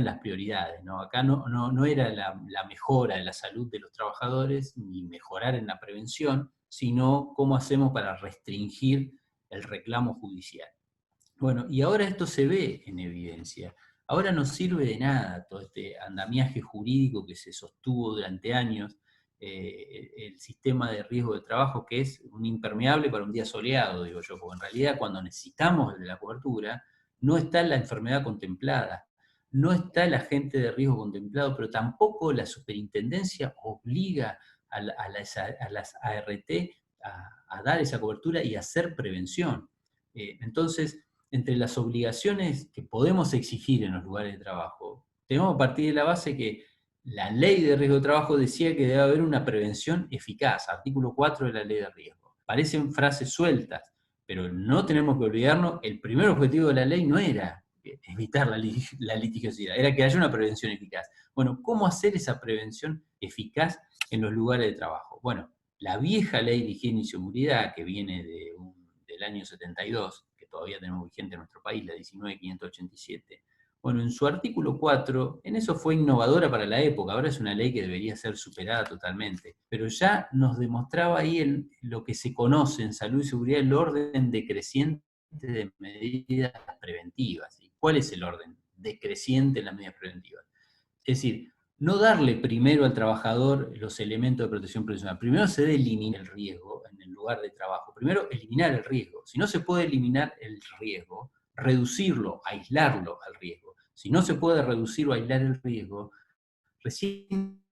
las prioridades, ¿no? Acá no era la mejora de la salud de los trabajadores, ni mejorar en la prevención, sino cómo hacemos para restringir el reclamo judicial. Bueno, y ahora esto se ve en evidencia. Ahora no sirve de nada todo este andamiaje jurídico que se sostuvo durante años, el sistema de riesgo de trabajo, que es un impermeable para un día soleado, digo yo, porque en realidad cuando necesitamos de la cobertura, no está la enfermedad contemplada, no está el agente de riesgo contemplado, pero tampoco la superintendencia obliga a las ART a dar esa cobertura y a hacer prevención. Entonces, entre las obligaciones que podemos exigir en los lugares de trabajo, tenemos que partir de la base que la ley de riesgo de trabajo decía que debe haber una prevención eficaz, artículo 4 de la ley de riesgo. Parecen frases sueltas, pero no tenemos que olvidarnos, el primer objetivo de la ley no era evitar la litigiosidad, era que haya una prevención eficaz. Bueno, ¿cómo hacer esa prevención eficaz en los lugares de trabajo? Bueno, la vieja ley de higiene y seguridad, que viene del año 72, que todavía tenemos vigente en nuestro país, la 19.587, bueno, en su artículo 4, en eso fue innovadora para la época, ahora es una ley que debería ser superada totalmente, pero ya nos demostraba ahí lo que se conoce en salud y seguridad, el orden decreciente de medidas preventivas. ¿Y cuál es el orden decreciente en las medidas preventivas? Es decir, no darle primero al trabajador los elementos de protección profesional. Primero se debe eliminar el riesgo en el lugar de trabajo. Primero, eliminar el riesgo. Si no se puede eliminar el riesgo, reducirlo, aislarlo al riesgo. Si no se puede reducir o aislar el riesgo, recién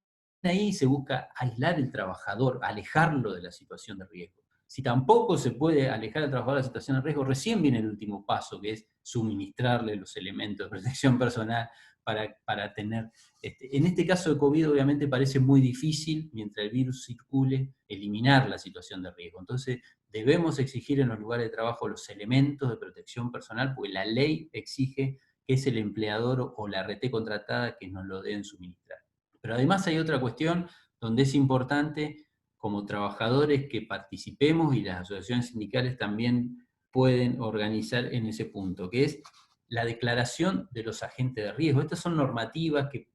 ahí se busca aislar el trabajador, alejarlo de la situación de riesgo. Si tampoco se puede alejar al trabajador de la situación de riesgo, recién viene el último paso, que es suministrarle los elementos de protección personal para tener... En este caso de COVID obviamente parece muy difícil, mientras el virus circule, eliminar la situación de riesgo. Entonces debemos exigir en los lugares de trabajo los elementos de protección personal, porque la ley exige que es el empleador o la RT contratada que nos lo deben suministrar. Pero además hay otra cuestión donde es importante como trabajadores que participemos y las asociaciones sindicales también pueden organizar en ese punto, que es la declaración de los agentes de riesgo. Estas son normativas que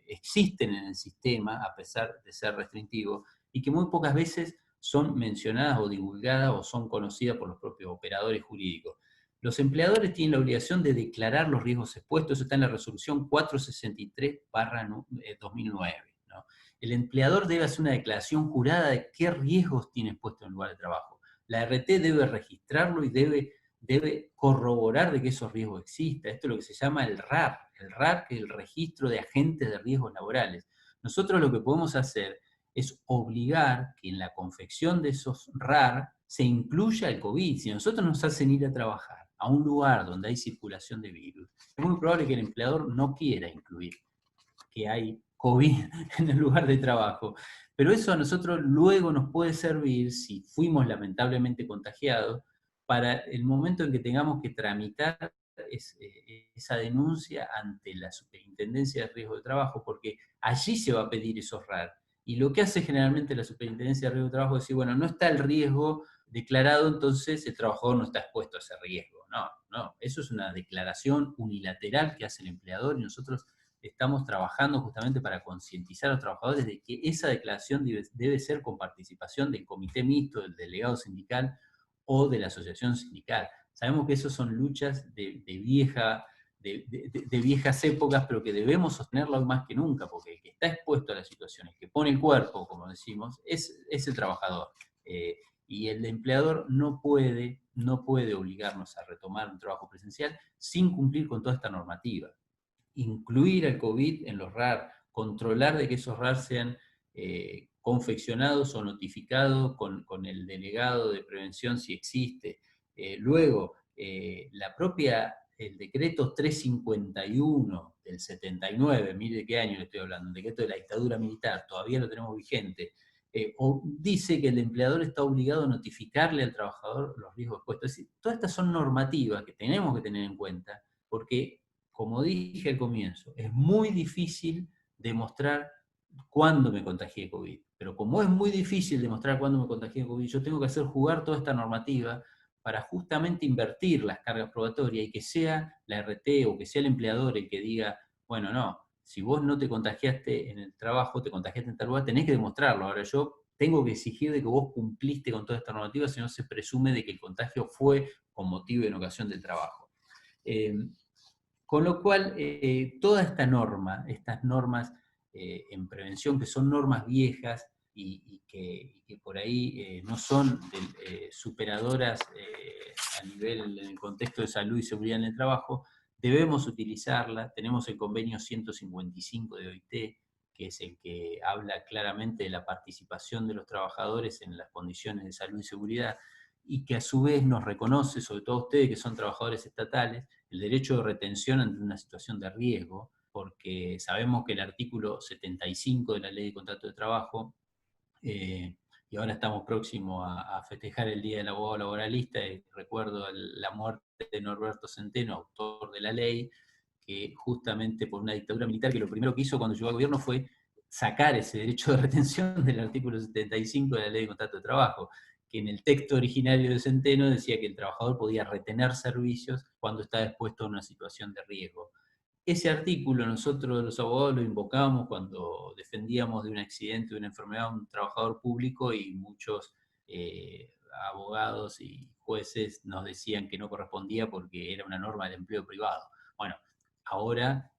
existen en el sistema, a pesar de ser restrictivos, y que muy pocas veces son mencionadas o divulgadas o son conocidas por los propios operadores jurídicos. Los empleadores tienen la obligación de declarar los riesgos expuestos, eso está en la resolución 463/2009. ¿no? El empleador debe hacer una declaración jurada de qué riesgos tiene expuesto en el lugar de trabajo. La RT debe registrarlo y debe debe corroborar de que esos riesgos existan. Esto es lo que se llama el RAR, que es el registro de agentes de riesgos laborales. Nosotros lo que podemos hacer es obligar que en la confección de esos RAR se incluya el COVID. Si nosotros nos hacen ir a trabajar a un lugar donde hay circulación de virus, es muy probable que el empleador no quiera incluir que hay COVID en el lugar de trabajo. Pero eso a nosotros luego nos puede servir, si fuimos lamentablemente contagiados, para el momento en que tengamos que tramitar esa denuncia ante la Superintendencia de Riesgo de Trabajo, porque allí se va a pedir esos RAR. Y lo que hace generalmente la Superintendencia de Riesgo de Trabajo es decir, bueno, no está el riesgo declarado, entonces el trabajador no está expuesto a ese riesgo. No, no, eso es una declaración unilateral que hace el empleador y nosotros estamos trabajando justamente para concientizar a los trabajadores de que esa declaración debe ser con participación del comité mixto, del delegado sindical o de la asociación sindical. Sabemos que esas son luchas de viejas épocas, pero que debemos sostenerla hoy más que nunca, porque el que está expuesto a las situaciones, que pone el cuerpo, como decimos, es el trabajador. Y el empleador no puede obligarnos a retomar un trabajo presencial sin cumplir con toda esta normativa. Incluir al COVID en los RAR, controlar de que esos RAR sean confeccionados o notificados con el delegado de prevención si existe. Luego, el decreto 351 del 79, mire de qué año le estoy hablando, un decreto de la dictadura militar, todavía lo tenemos vigente, dice que el empleador está obligado a notificarle al trabajador los riesgos expuestos. Es decir, todas estas son normativas que tenemos que tener en cuenta, porque como dije al comienzo, es muy difícil demostrar cuándo me contagié de COVID. Pero como es muy difícil demostrar cuándo me contagié de COVID, yo tengo que hacer jugar toda esta normativa para justamente invertir las cargas probatorias y que sea la RT o que sea el empleador el que diga, bueno, no, si vos no te contagiaste en el trabajo, te contagiaste en tal lugar, tenés que demostrarlo. Ahora yo tengo que exigir de que vos cumpliste con toda esta normativa, si no se presume de que el contagio fue con motivo y en ocasión del trabajo. Con lo cual, toda esta norma, estas normas en prevención, que son normas viejas y que por ahí no son superadoras a nivel en el contexto de salud y seguridad en el trabajo, debemos utilizarlas. Tenemos el convenio 155 de OIT, que es el que habla claramente de la participación de los trabajadores en las condiciones de salud y seguridad, y que a su vez nos reconoce, sobre todo ustedes que son trabajadores estatales, el derecho de retención ante una situación de riesgo, porque sabemos que el artículo 75 de la Ley de Contrato de Trabajo, y ahora estamos próximos a festejar el Día del Abogado Laboralista, y recuerdo la muerte de Norberto Centeno, autor de la ley, que justamente por una dictadura militar, que lo primero que hizo cuando llegó al gobierno fue sacar ese derecho de retención del artículo 75 de la Ley de Contrato de Trabajo, que en el texto originario de Centeno decía que el trabajador podía retener servicios cuando estaba expuesto a una situación de riesgo. Ese artículo nosotros los abogados lo invocábamos cuando defendíamos de un accidente, de una enfermedad a un trabajador público, y muchos abogados y jueces nos decían que no correspondía porque era una norma del empleo privado. Bueno, ahora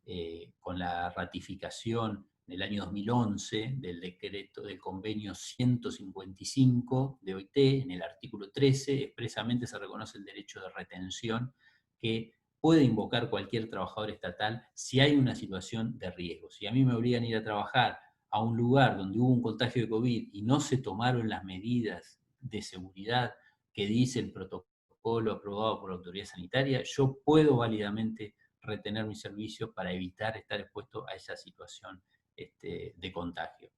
con la ratificación en el año 2011 del decreto del convenio 155 de OIT, en el artículo 13 expresamente se reconoce el derecho de retención que puede invocar cualquier trabajador estatal si hay una situación de riesgo. Si a mí me obligan a ir a trabajar a un lugar donde hubo un contagio de COVID y no se tomaron las medidas de seguridad que dice el protocolo aprobado por la autoridad sanitaria, yo puedo válidamente retener mi servicio para evitar estar expuesto a esa situación de contagio.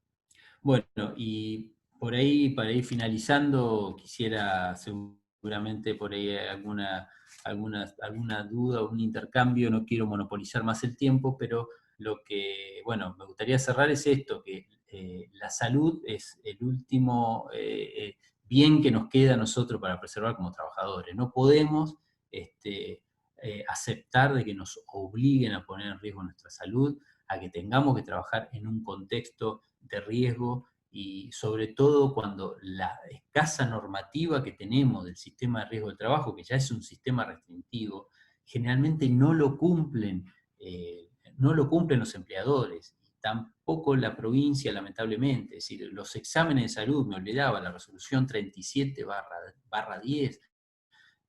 Bueno, y por ahí, para ir finalizando, quisiera seguramente por ahí alguna duda o un intercambio. No quiero monopolizar más el tiempo, pero lo que, bueno, me gustaría cerrar es esto, que la salud es el último bien que nos queda a nosotros para preservar como trabajadores. No podemos aceptar de que nos obliguen a poner en riesgo nuestra salud, a que tengamos que trabajar en un contexto de riesgo, y sobre todo cuando la escasa normativa que tenemos del sistema de riesgo del trabajo, que ya es un sistema restrictivo, generalmente no lo cumplen los empleadores, y tampoco la provincia, lamentablemente. Es decir, los exámenes de salud, me olvidaba, la resolución 37/10,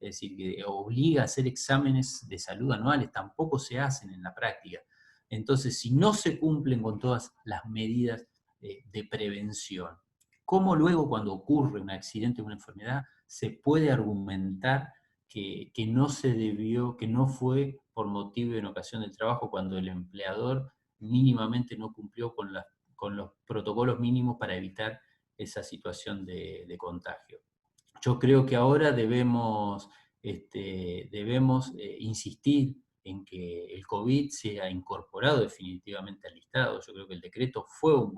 es decir, que obliga a hacer exámenes de salud anuales, tampoco se hacen en la práctica. Entonces, si no se cumplen con todas las medidas de prevención, ¿cómo luego cuando ocurre un accidente o una enfermedad se puede argumentar que no se debió, que no fue por motivo en ocasión del trabajo cuando el empleador mínimamente no cumplió con los protocolos mínimos para evitar esa situación de contagio? Yo creo que ahora debemos insistir en que el COVID sea incorporado definitivamente al listado. Yo creo que el decreto fue un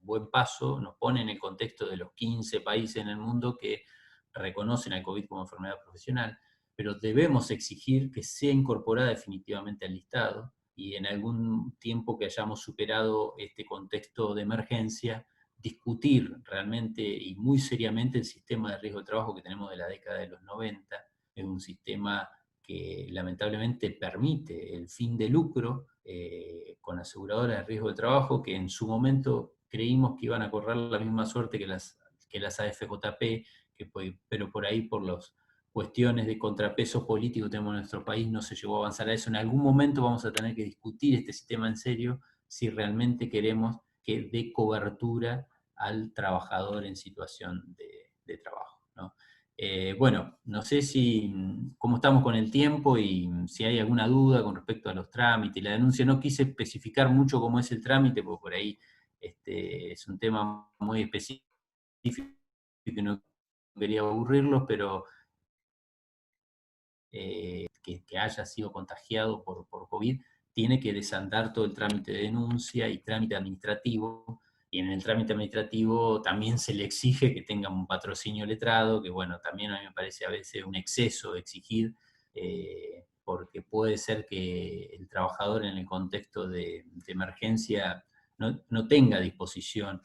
buen paso, nos pone en el contexto de los 15 países en el mundo que reconocen al COVID como enfermedad profesional, pero debemos exigir que sea incorporada definitivamente al listado y en algún tiempo que hayamos superado este contexto de emergencia, discutir realmente y muy seriamente el sistema de riesgo de trabajo que tenemos de la década de los 90. Es un sistema que lamentablemente permite el fin de lucro con aseguradoras de riesgo de trabajo que en su momento creímos que iban a correr la misma suerte que las AFJP, pero por ahí por las cuestiones de contrapeso político que tenemos en nuestro país no se llegó a avanzar a eso. En algún momento vamos a tener que discutir este sistema en serio si realmente queremos que dé cobertura al trabajador en situación de trabajo, ¿no? Bueno, no sé cómo estamos con el tiempo y si hay alguna duda con respecto a los trámites. La denuncia no quise especificar mucho cómo es el trámite, porque por ahí es un tema muy específico y no quería aburrirlos, pero que haya sido contagiado por COVID, tiene que desandar todo el trámite de denuncia y trámite administrativo, y en el trámite administrativo también se le exige que tenga un patrocinio letrado, que bueno, también a mí me parece a veces un exceso de exigir, porque puede ser que el trabajador en el contexto de emergencia no tenga a disposición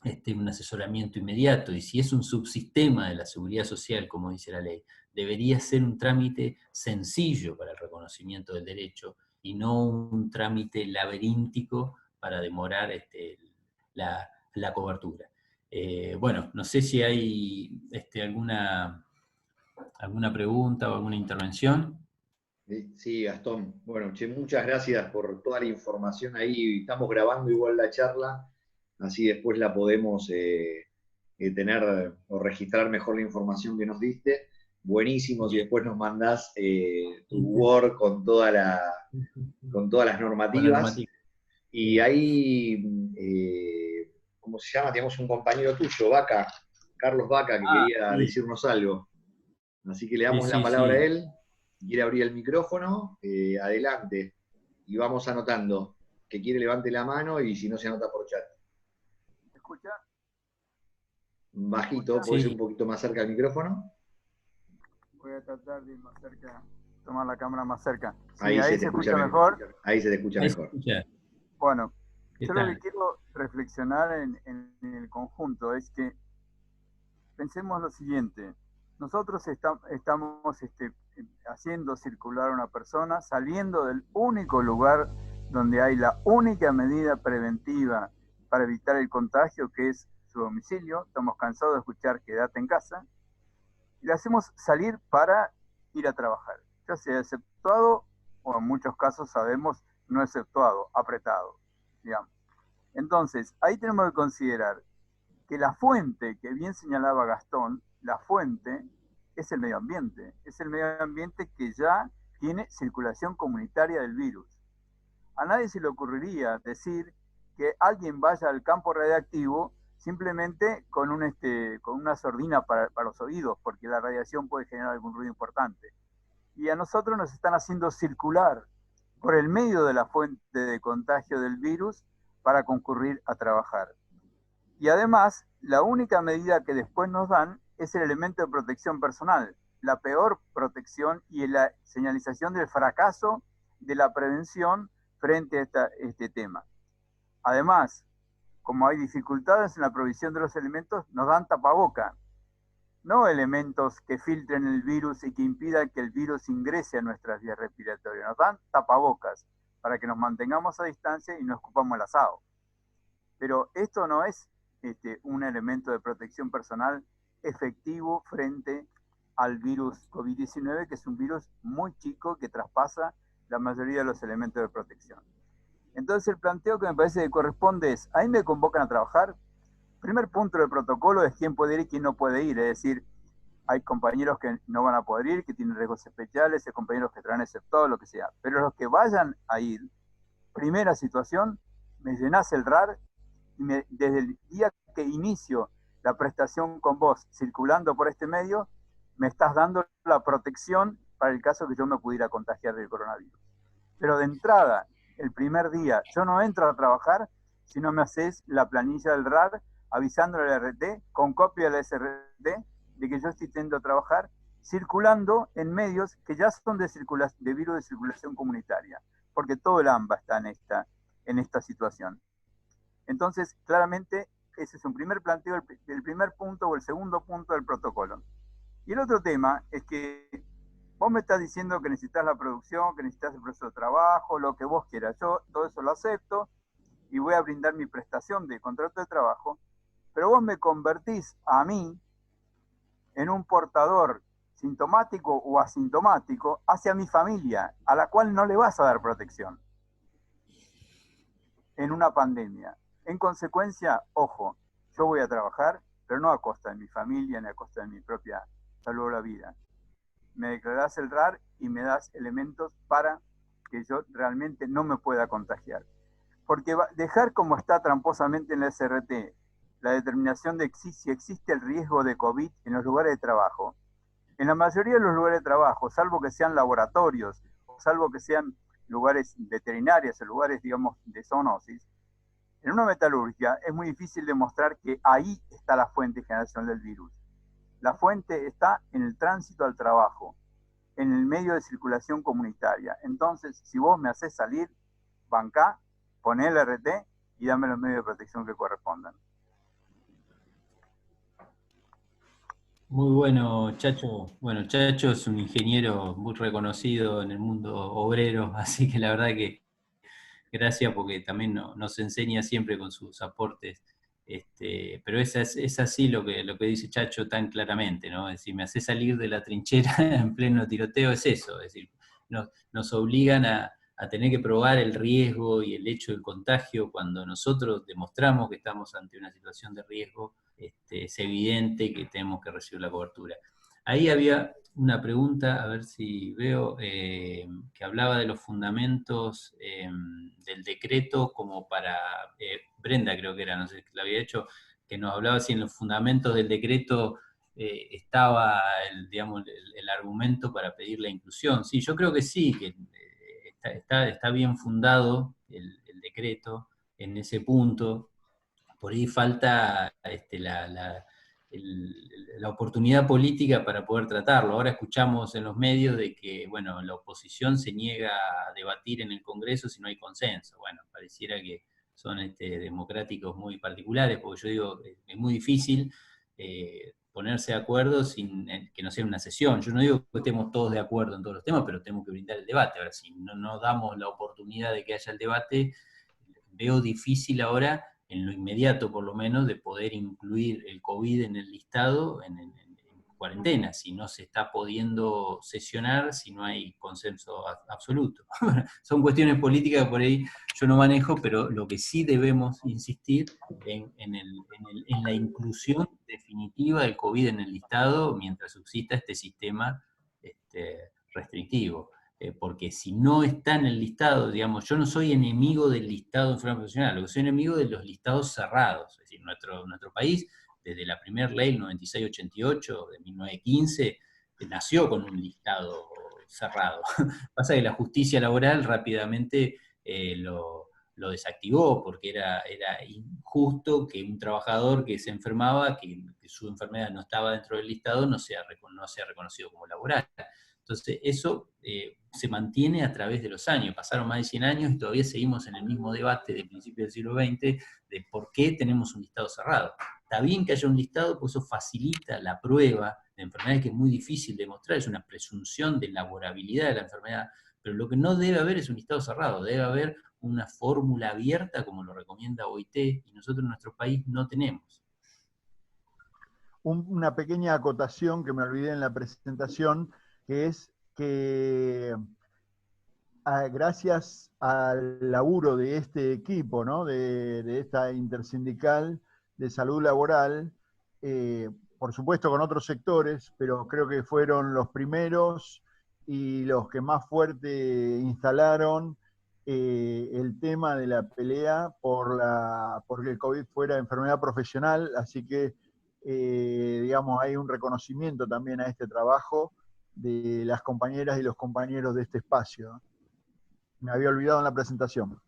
un asesoramiento inmediato, y si es un subsistema de la seguridad social, como dice la ley, debería ser un trámite sencillo para el reconocimiento del derecho y no un trámite laberíntico para demorar la cobertura. Bueno, no sé si hay alguna pregunta o alguna intervención.
Sí, Gastón. Bueno, che, muchas gracias por toda la información ahí. Estamos grabando igual la charla, así después la podemos tener o registrar mejor la información que nos diste. Buenísimo, si después nos mandás tu Word con todas las
Con la
normativas.
normativa.
Y ahí, ¿cómo se llama? Tenemos un compañero tuyo, Vaca, Carlos Vaca, que quería
Sí,
decirnos algo. Así que le
sí,
damos la
sí,
palabra a
sí.
él. Quiere abrir el micrófono, adelante. Y vamos anotando. Que quiere levante la mano y si no se anota por chat.
¿Me escucha?
Bajito, podés ir un
Sí,
poquito más cerca del micrófono.
Voy a tratar de ir más cerca, tomar la cámara más cerca. Sí,
Ahí se
ahí
te
se
escucha
escucha
mejor.
mejor.
Ahí se te escucha
ahí se
mejor.
escucha.
Bueno,
¿Qué
yo lo que
tal?
quiero reflexionar en el conjunto es que pensemos lo siguiente. Nosotros estamos haciendo circular a una persona saliendo del único lugar donde hay la única medida preventiva para evitar el contagio, que es su domicilio. Estamos cansados de escuchar quédate en casa. Y le hacemos salir para ir a trabajar, ya sea exceptuado o en muchos casos sabemos no exceptuado, apretado, digamos. Entonces, ahí tenemos que considerar que la fuente, que bien señalaba Gastón, la fuente es el medio ambiente que ya tiene circulación comunitaria del virus. A nadie se le ocurriría decir que alguien vaya al campo radiactivo simplemente con una sordina para los oídos, porque la radiación puede generar algún ruido importante. Y a nosotros nos están haciendo circular por el medio de la fuente de contagio del virus para concurrir a trabajar. Y además, la única medida que después nos dan es el elemento de protección personal, la peor protección y la señalización del fracaso de la prevención frente a este tema. Además, como hay dificultades en la provisión de los elementos, nos dan tapaboca, no elementos que filtren el virus y que impidan que el virus ingrese a nuestras vías respiratorias, nos dan tapabocas para que nos mantengamos a distancia y no escupamos el asado. Pero esto no es un elemento de protección personal efectivo frente al virus COVID-19, que es un virus muy chico que traspasa la mayoría de los elementos de protección. Entonces el planteo que me parece que corresponde es, ahí me convocan a trabajar, primer punto del protocolo es quién puede ir y quién no puede ir, es decir, hay compañeros que no van a poder ir, que tienen riesgos especiales, hay compañeros que traen exceptuado, lo que sea, pero los que vayan a ir, primera situación, me llenás el RAR y desde el día que inicio la prestación con vos circulando por este medio, me estás dando la protección para el caso que yo me pudiera contagiar del coronavirus. Pero de entrada, el primer día, yo no entro a trabajar si no me haces la planilla del RAR avisándole al RT con copia del SRT de que yo estoy teniendo a trabajar circulando en medios que ya son de virus de circulación comunitaria, porque todo el AMBA está en esta situación. Entonces, claramente, ese es un primer planteo, el primer punto o el segundo punto del protocolo. Y el otro tema es que vos me estás diciendo que necesitas la producción, que necesitas el proceso de trabajo, lo que vos quieras. Yo todo eso lo acepto y voy a brindar mi prestación de contrato de trabajo, pero vos me convertís a mí en un portador sintomático o asintomático hacia mi familia, a la cual no le vas a dar protección en una pandemia. En consecuencia, ojo, yo voy a trabajar, pero no a costa de mi familia ni a costa de mi propia salud o la vida. Me declarás el RAR y me das elementos para que yo realmente no me pueda contagiar. Porque dejar como está tramposamente en la SRT la determinación de si existe el riesgo de COVID en los lugares de trabajo. En la mayoría de los lugares de trabajo, salvo que sean laboratorios, o salvo que sean lugares veterinarios o lugares, digamos, de zoonosis, en una metalurgia es muy difícil demostrar que ahí está la fuente de generación del virus. La fuente está en el tránsito al trabajo, en el medio de circulación comunitaria. Entonces, si vos me haces salir, bancá, poné el RT y dame los medios de protección que correspondan.
Muy bueno, Chacho. Bueno, Chacho es un ingeniero muy reconocido en el mundo obrero, así que la verdad que gracias porque también nos enseña siempre con sus aportes. Pero es así lo que dice Chacho tan claramente, ¿no? Es decir, me hace salir de la trinchera en pleno tiroteo, es eso, es decir, nos obligan a tener que probar el riesgo y el hecho del contagio cuando nosotros demostramos que estamos ante una situación de riesgo, es evidente que tenemos que recibir la cobertura. Ahí había una pregunta, a ver si veo, que hablaba de los fundamentos del decreto como para, Brenda creo que era, no sé, la había hecho, que nos hablaba si en los fundamentos del decreto estaba digamos, el argumento para pedir la inclusión. Sí, yo creo que sí, que está bien fundado el decreto en ese punto. Por ahí falta la oportunidad política para poder tratarlo. Ahora escuchamos en los medios de que, bueno, la oposición se niega a debatir en el Congreso si no hay consenso. Bueno, pareciera que son democráticos muy particulares, porque yo digo, es muy difícil ponerse de acuerdo sin que no sea una sesión. Yo no digo que estemos todos de acuerdo en todos los temas, pero tenemos que brindar el debate. Ahora, si no damos la oportunidad de que haya el debate, veo difícil ahora, en lo inmediato por lo menos, de poder incluir el COVID en el listado en cuarentena, si no se está pudiendo sesionar, si no hay consenso absoluto. Son cuestiones políticas que por ahí yo no manejo, pero lo que sí debemos insistir en la inclusión definitiva del COVID en el listado mientras subsista este sistema restrictivo. Porque si no está en el listado, digamos, yo no soy enemigo del listado de enfermedad profesional, lo que soy enemigo de los listados cerrados. Es decir, nuestro país, desde la primera ley, el 9688 de 1915, nació con un listado cerrado. Pasa que la justicia laboral rápidamente lo desactivó, porque era injusto que un trabajador que se enfermaba, que su enfermedad no estaba dentro del listado, no sea reconocido como laboral. Entonces, eso se mantiene a través de los años. Pasaron más de 100 años y todavía seguimos en el mismo debate de principios del siglo XX de por qué tenemos un listado cerrado. Está bien que haya un listado, porque eso facilita la prueba de enfermedades que es muy difícil demostrar, es una presunción de laborabilidad de la enfermedad, pero lo que no debe haber es un listado cerrado, debe haber una fórmula abierta como lo recomienda OIT, y nosotros en nuestro país no tenemos.
una pequeña acotación que me olvidé en la presentación, que es que gracias al laburo de este equipo, ¿no? de esta intersindical de salud laboral, por supuesto con otros sectores, pero creo que fueron los primeros y los que más fuerte instalaron el tema de la pelea porque el COVID fuera enfermedad profesional, así que digamos, hay un reconocimiento también a este trabajo de las compañeras y los compañeros de este espacio. Me había olvidado en la presentación.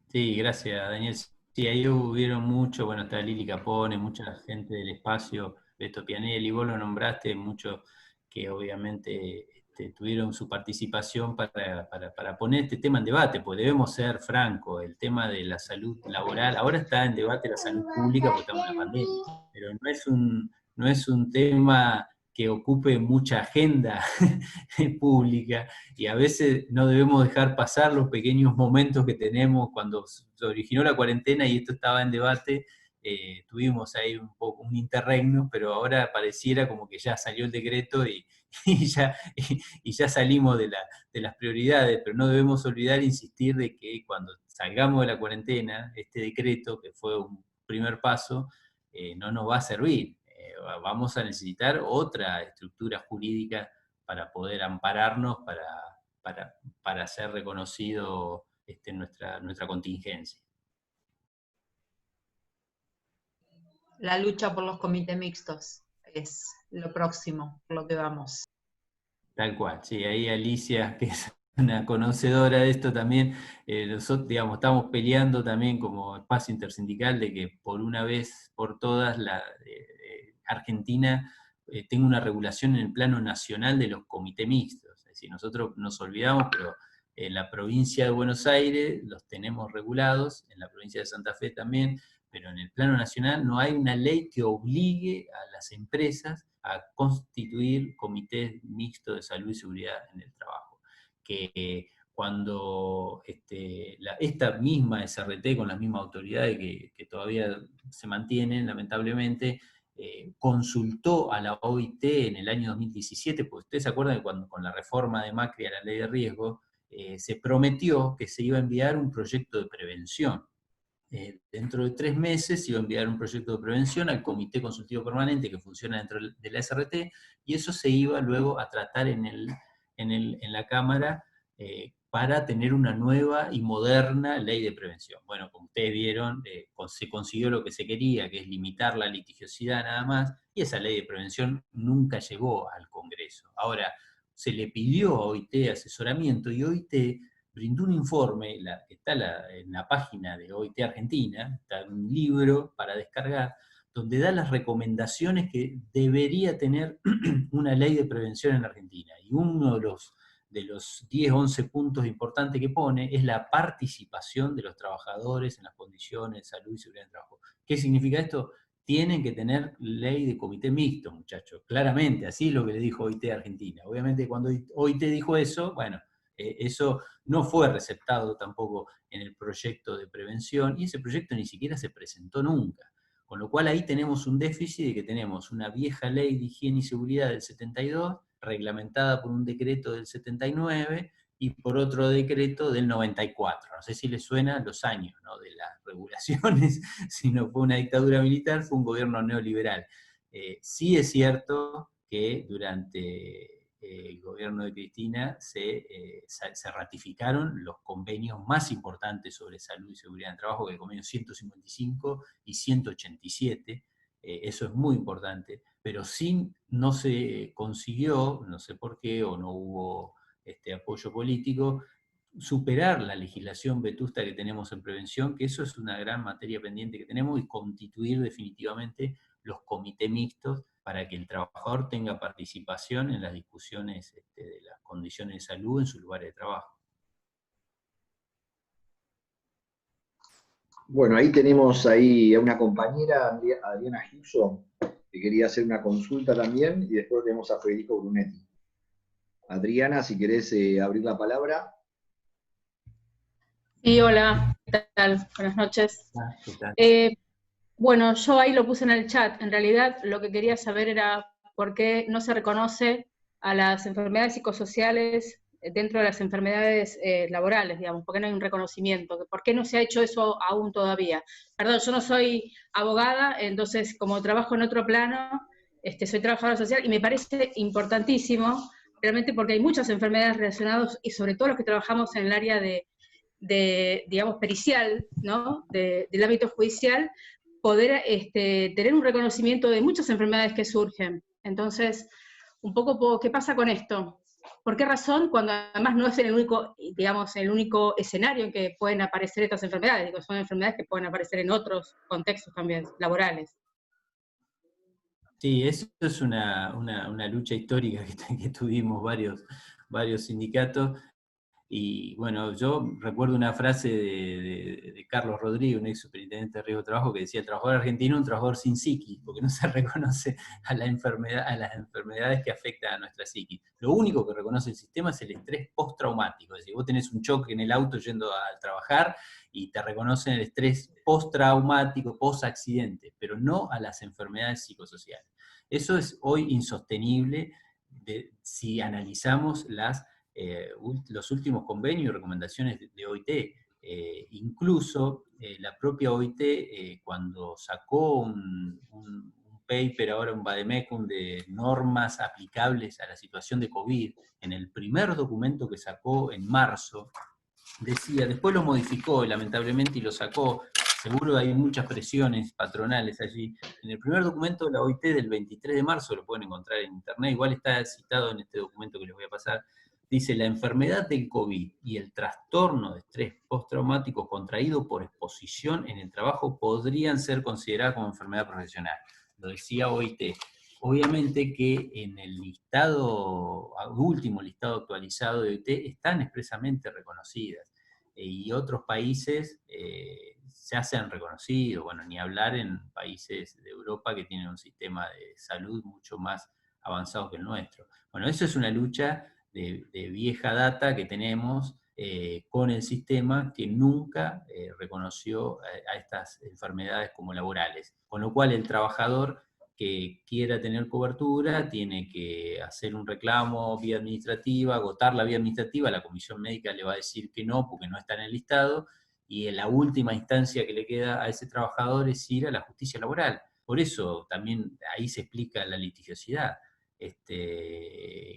Sí, gracias, Daniel. Sí, ahí hubieron mucho, bueno, está Lili Capone, mucha gente del espacio, Beto Pianelli, vos lo nombraste, muchos que obviamente tuvieron su participación para poner este tema en debate, pues debemos ser francos, el tema de la salud laboral, ahora está en debate la salud pública porque estamos en la pandemia, pero no es un tema que ocupe mucha agenda pública, y a veces no debemos dejar pasar los pequeños momentos que tenemos cuando se originó la cuarentena y esto estaba en debate. Tuvimos ahí un poco un interregno, pero ahora pareciera como que ya salió el decreto y ya salimos de las prioridades, pero no debemos olvidar insistir de que cuando salgamos de la cuarentena, este decreto, que fue un primer paso, no nos va a servir. Vamos a necesitar otra estructura jurídica para poder ampararnos, para ser reconocido nuestra contingencia.
La lucha por los comités mixtos es lo próximo, por lo que vamos.
Tal cual, sí, ahí Alicia, que es una conocedora de esto también, nosotros, digamos, estamos peleando también como espacio intersindical de que por una vez por todas Argentina tenga una regulación en el plano nacional de los comités mixtos. Es decir, nosotros nos olvidamos, pero en la provincia de Buenos Aires los tenemos regulados, en la provincia de Santa Fe también, pero en el plano nacional no hay una ley que obligue a las empresas a constituir comités mixtos de salud y seguridad en el trabajo. Que cuando esta misma SRT, con las mismas autoridades que todavía se mantienen, lamentablemente, consultó a la OIT en el año 2017, porque ustedes se acuerdan que cuando con la reforma de Macri a la ley de riesgo, se prometió que se iba a enviar un proyecto de prevención. Dentro de 3 meses se iba a enviar un proyecto de prevención al Comité Consultivo Permanente que funciona dentro de la SRT, y eso se iba luego a tratar en la Cámara para tener una nueva y moderna ley de prevención. Bueno, como ustedes vieron, se consiguió lo que se quería, que es limitar la litigiosidad nada más, y esa ley de prevención nunca llegó al Congreso. Ahora, se le pidió a OIT asesoramiento, y OIT brindó un informe, que está en la página de OIT Argentina, está un libro para descargar, donde da las recomendaciones que debería tener una ley de prevención en Argentina. Y uno de los 10, 11 puntos importantes que pone es la participación de los trabajadores en las condiciones de salud y seguridad del trabajo. ¿Qué significa esto? Tienen que tener ley de comité mixto, muchachos, claramente, así es lo que le dijo OIT Argentina. Obviamente cuando OIT dijo eso, bueno, eso no fue receptado tampoco en el proyecto de prevención, y ese proyecto ni siquiera se presentó nunca. Con lo cual ahí tenemos un déficit de que tenemos una vieja ley de higiene y seguridad del 72, reglamentada por un decreto del 79 y por otro decreto del 94. No sé si les suena los años, ¿no?, de las regulaciones, si no fue una dictadura militar, fue un gobierno neoliberal. Sí es cierto que durante el gobierno de Cristina se ratificaron los convenios más importantes sobre salud y seguridad en el trabajo, que el convenio 155 y 187, eso es muy importante, pero no se consiguió, no sé por qué, o no hubo apoyo político, superar la legislación vetusta que tenemos en prevención, que eso es una gran materia pendiente que tenemos, y constituir definitivamente los comités mixtos para que el trabajador tenga participación en las discusiones de las condiciones de salud en su lugar de trabajo.
Bueno, ahí tenemos ahí a una compañera, Adriana Gibson, que quería hacer una consulta también, y después tenemos a Federico Brunetti. Adriana, si querés abrir la palabra.
Sí, hola, ¿qué tal? Buenas noches.
¿Qué tal?
Bueno, yo ahí lo puse en el chat. En realidad lo que quería saber era por qué no se reconoce a las enfermedades psicosociales dentro de las enfermedades laborales, digamos, por qué no hay un reconocimiento, por qué no se ha hecho eso aún todavía. Perdón, yo no soy abogada, entonces como trabajo en otro plano, soy trabajadora social y me parece importantísimo, realmente porque hay muchas enfermedades relacionadas y sobre todo los que trabajamos en el área digamos, pericial, ¿no? Del ámbito judicial, poder tener un reconocimiento de muchas enfermedades que surgen. Entonces, un poco, ¿qué pasa con esto? ¿Por qué razón? Cuando además no es el único, digamos, el único escenario en que pueden aparecer estas enfermedades, digo, son enfermedades que pueden aparecer en otros contextos también, laborales.
Sí, eso es una lucha histórica que tuvimos varios sindicatos. Y bueno, yo recuerdo una frase de Carlos Rodríguez, un ex superintendente de riesgo de trabajo, que decía: el trabajador argentino es un trabajador sin psiquis, porque no se reconoce a las enfermedades que afectan a nuestra psiquis. Lo único que reconoce el sistema es el estrés postraumático. Es decir, vos tenés un choque en el auto yendo a trabajar y te reconocen el estrés postraumático, post-accidente, pero no a las enfermedades psicosociales. Eso es hoy insostenible si analizamos los últimos convenios y recomendaciones de OIT. Incluso la propia OIT, cuando sacó un paper, ahora un vademecum de normas aplicables a la situación de COVID, en el primer documento que sacó en marzo, decía, después lo modificó lamentablemente y lo sacó, seguro hay muchas presiones patronales allí. En el primer documento de la OIT del 23 de marzo, lo pueden encontrar en internet, igual está citado en este documento que les voy a pasar, dice: la enfermedad del COVID y el trastorno de estrés postraumático contraído por exposición en el trabajo podrían ser consideradas como enfermedad profesional. Lo decía OIT. Obviamente que en el último listado actualizado de OIT están expresamente reconocidas, y otros países ya se han reconocido, bueno, ni hablar en países de Europa que tienen un sistema de salud mucho más avanzado que el nuestro. Bueno, eso es una lucha de vieja data que tenemos con el sistema, que nunca reconoció a estas enfermedades como laborales, con lo cual el trabajador que quiera tener cobertura tiene que hacer un reclamo vía administrativa, agotar la vía administrativa, la comisión médica le va a decir que no porque no está en el listado, y en la última instancia que le queda a ese trabajador es ir a la justicia laboral. Por eso también ahí se explica la litigiosidad.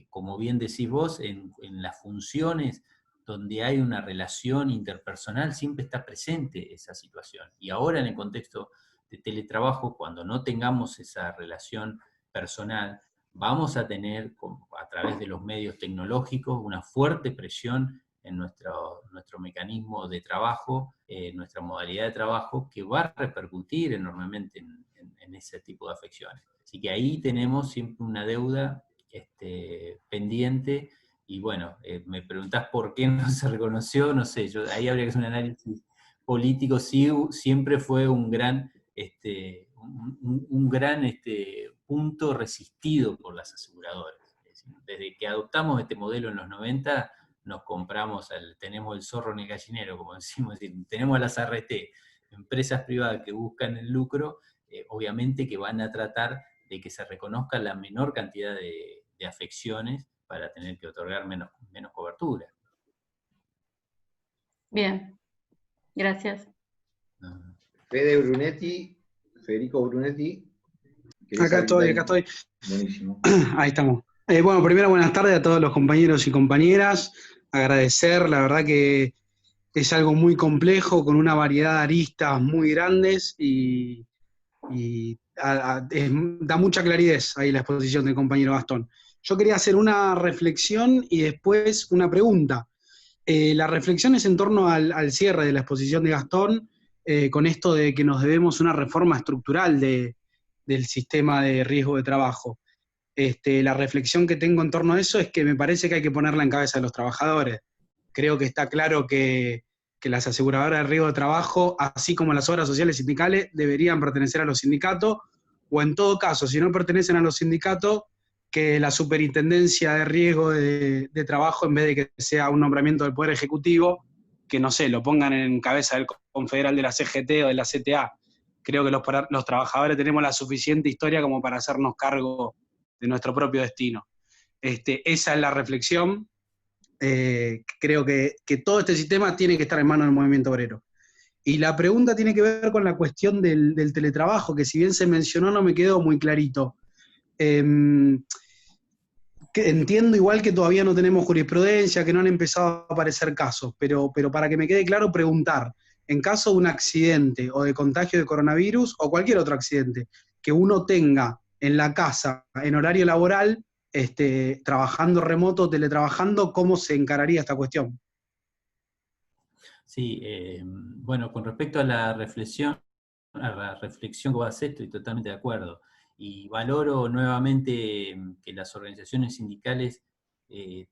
Como bien decís vos, en las funciones donde hay una relación interpersonal siempre está presente esa situación. Y ahora en el contexto de teletrabajo, cuando no tengamos esa relación personal, vamos a tener, a través de los medios tecnológicos, una fuerte presión en nuestro mecanismo de trabajo, nuestra modalidad de trabajo, que va a repercutir enormemente en ese tipo de afecciones. Así que ahí tenemos siempre una deuda pendiente, y bueno, me preguntás por qué no se reconoció, no sé, ahí habría que hacer un análisis político. Sí, siempre fue un gran punto resistido por las aseguradoras. Desde que adoptamos este modelo en los 90, nos compramos, tenemos el zorro en el gallinero, como decimos, tenemos a las ART, empresas privadas que buscan el lucro, obviamente que van a tratar de que se reconozca la menor cantidad de afecciones para tener que otorgar menos cobertura.
Bien, gracias.
Fede Brunetti, Federico Brunetti.
Acá estoy.
Buenísimo.
Ahí estamos. Bueno, primero buenas tardes a todos los compañeros y compañeras. Agradecer, la verdad que es algo muy complejo, con una variedad de aristas muy grandes y da mucha claridad ahí la exposición del compañero Gastón. Yo quería hacer una reflexión y después una pregunta. La reflexión es en torno al cierre de la exposición de Gastón, con esto de que nos debemos una reforma estructural del sistema de riesgo de trabajo. La reflexión que tengo en torno a eso es que me parece que hay que ponerla en cabeza de los trabajadores. Creo que está claro que las aseguradoras de riesgo de trabajo, así como las obras sociales sindicales, deberían pertenecer a los sindicatos, o en todo caso, si no pertenecen a los sindicatos, que la superintendencia de riesgo de trabajo, en vez de que sea un nombramiento del Poder Ejecutivo, que no sé, lo pongan en cabeza del Confederal de la CGT o de la CTA. creo que los trabajadores tenemos la suficiente historia como para hacernos cargo de nuestro propio destino. Esa es la reflexión. Creo que todo este sistema tiene que estar en manos del movimiento obrero. Y la pregunta tiene que ver con la cuestión del teletrabajo, que si bien se mencionó no me quedó muy clarito. Que entiendo igual que todavía no tenemos jurisprudencia, que no han empezado a aparecer casos, pero para que me quede claro, preguntar, en caso de un accidente o de contagio de coronavirus o cualquier otro accidente, que uno tenga en la casa, en horario laboral, trabajando remoto, teletrabajando, ¿cómo se encararía esta cuestión?
Sí, bueno, con respecto a la reflexión que vos hacés, estoy totalmente de acuerdo. Y valoro nuevamente que las organizaciones sindicales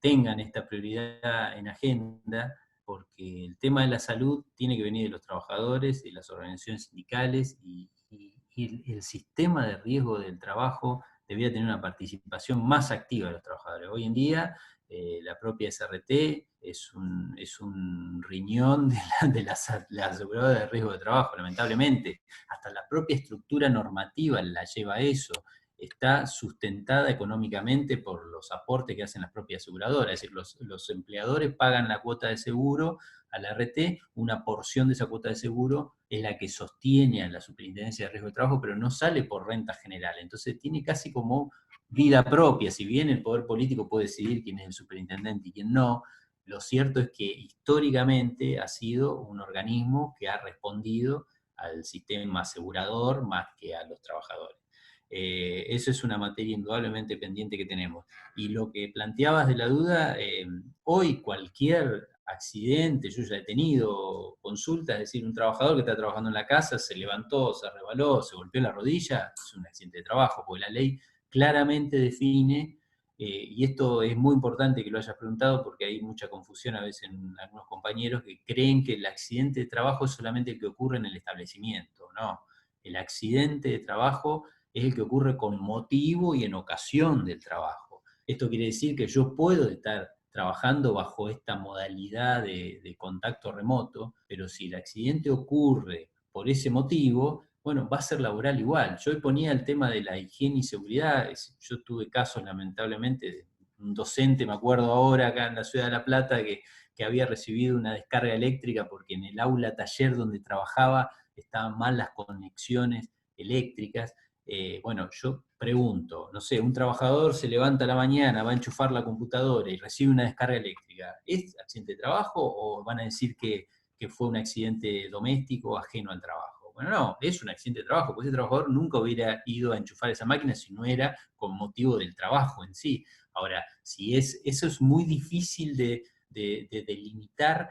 tengan esta prioridad en agenda, porque el tema de la salud tiene que venir de los trabajadores, de las organizaciones sindicales, y el sistema de riesgo del trabajo debería tener una participación más activa de los trabajadores. Hoy en día, la propia SRT es un riñón de la aseguradora de riesgo de trabajo, lamentablemente. Hasta la propia estructura normativa la lleva a eso. Está sustentada económicamente por los aportes que hacen las propias aseguradoras. Es decir, los empleadores pagan la cuota de seguro a la RT, una porción de esa cuota de seguro es la que sostiene a la Superintendencia de Riesgo de Trabajo, pero no sale por renta general. Entonces tiene casi como vida propia. Si bien el poder político puede decidir quién es el superintendente y quién no, lo cierto es que históricamente ha sido un organismo que ha respondido al sistema asegurador más que a los trabajadores. Eso es una materia indudablemente pendiente que tenemos. Y lo que planteabas de la duda, hoy cualquier accidente, yo ya he tenido consultas, es decir, un trabajador que está trabajando en la casa, se levantó, se resbaló, se golpeó la rodilla, es un accidente de trabajo, porque la ley claramente define, y esto es muy importante que lo hayas preguntado porque hay mucha confusión a veces en algunos compañeros que creen que el accidente de trabajo es solamente el que ocurre en el establecimiento. No, el accidente de trabajo es el que ocurre con motivo y en ocasión del trabajo. Esto quiere decir que yo puedo estar trabajando bajo esta modalidad de contacto remoto, pero si el accidente ocurre por ese motivo, bueno, va a ser laboral igual. Yo hoy ponía el tema de la higiene y seguridad. Yo tuve casos, lamentablemente, de un docente, me acuerdo ahora, acá en la ciudad de La Plata, que había recibido una descarga eléctrica porque en el aula taller donde trabajaba estaban mal las conexiones eléctricas. Bueno, yo pregunto, no sé, un trabajador se levanta a la mañana, va a enchufar la computadora y recibe una descarga eléctrica. ¿Es accidente de trabajo o van a decir que fue un accidente doméstico ajeno al trabajo? Bueno, no, es un accidente de trabajo, porque ese trabajador nunca hubiera ido a enchufar esa máquina si no era con motivo del trabajo en sí. Ahora, eso es muy difícil de delimitar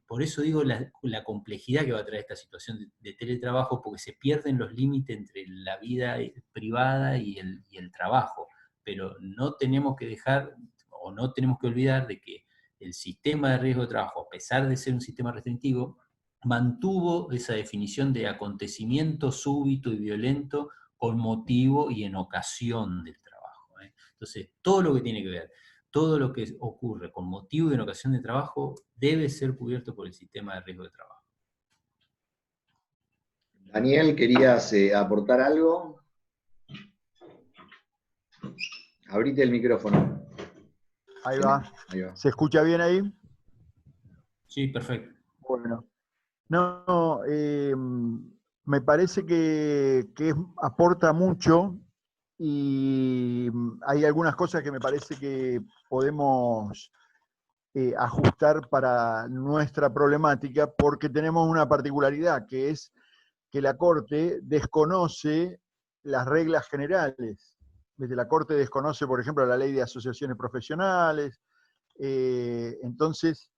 por eso digo la complejidad que va a traer esta situación de teletrabajo, porque se pierden los límites entre la vida privada y el trabajo. Pero no tenemos que dejar, o no tenemos que olvidar de que el sistema de riesgo de trabajo, a pesar de ser un sistema restrictivo, mantuvo esa definición de acontecimiento súbito y violento con motivo y en ocasión del trabajo. Entonces, todo lo que tiene que ver, todo lo que ocurre con motivo y en ocasión de trabajo debe ser cubierto por el sistema de riesgo de trabajo.
Daniel, ¿querías aportar algo? Abrite el micrófono.
Ahí va.
Ahí va.
¿Se escucha bien ahí?
Sí, perfecto.
Bueno. No, me parece que aporta mucho y hay algunas cosas que me parece que podemos ajustar para nuestra problemática porque tenemos una particularidad, que es que la Corte desconoce las reglas generales. Desde la Corte desconoce, por ejemplo, la ley de asociaciones profesionales. Entonces,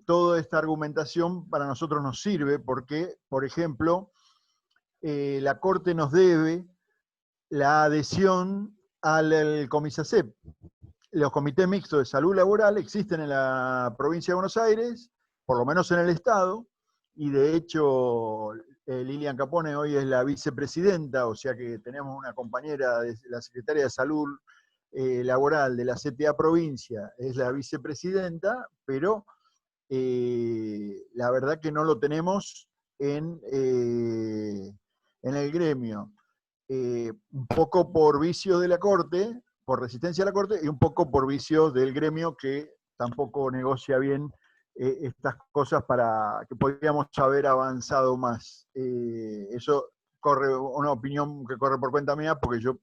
toda esta argumentación para nosotros nos sirve porque, por ejemplo, la Corte nos debe la adhesión al Comisacep. Los comités mixtos de salud laboral existen en la provincia de Buenos Aires, por lo menos en el Estado, y de hecho Lilian Capone hoy es la vicepresidenta, o sea que tenemos una compañera de la Secretaria de Salud Laboral de la CTA provincia, es la vicepresidenta, pero la verdad que no lo tenemos en el gremio. Un poco por vicio de la Corte, por resistencia a la Corte, y un poco por vicio del gremio que tampoco negocia bien estas cosas para que podríamos haber avanzado más. Eso corre, una opinión que corre por cuenta mía, porque yo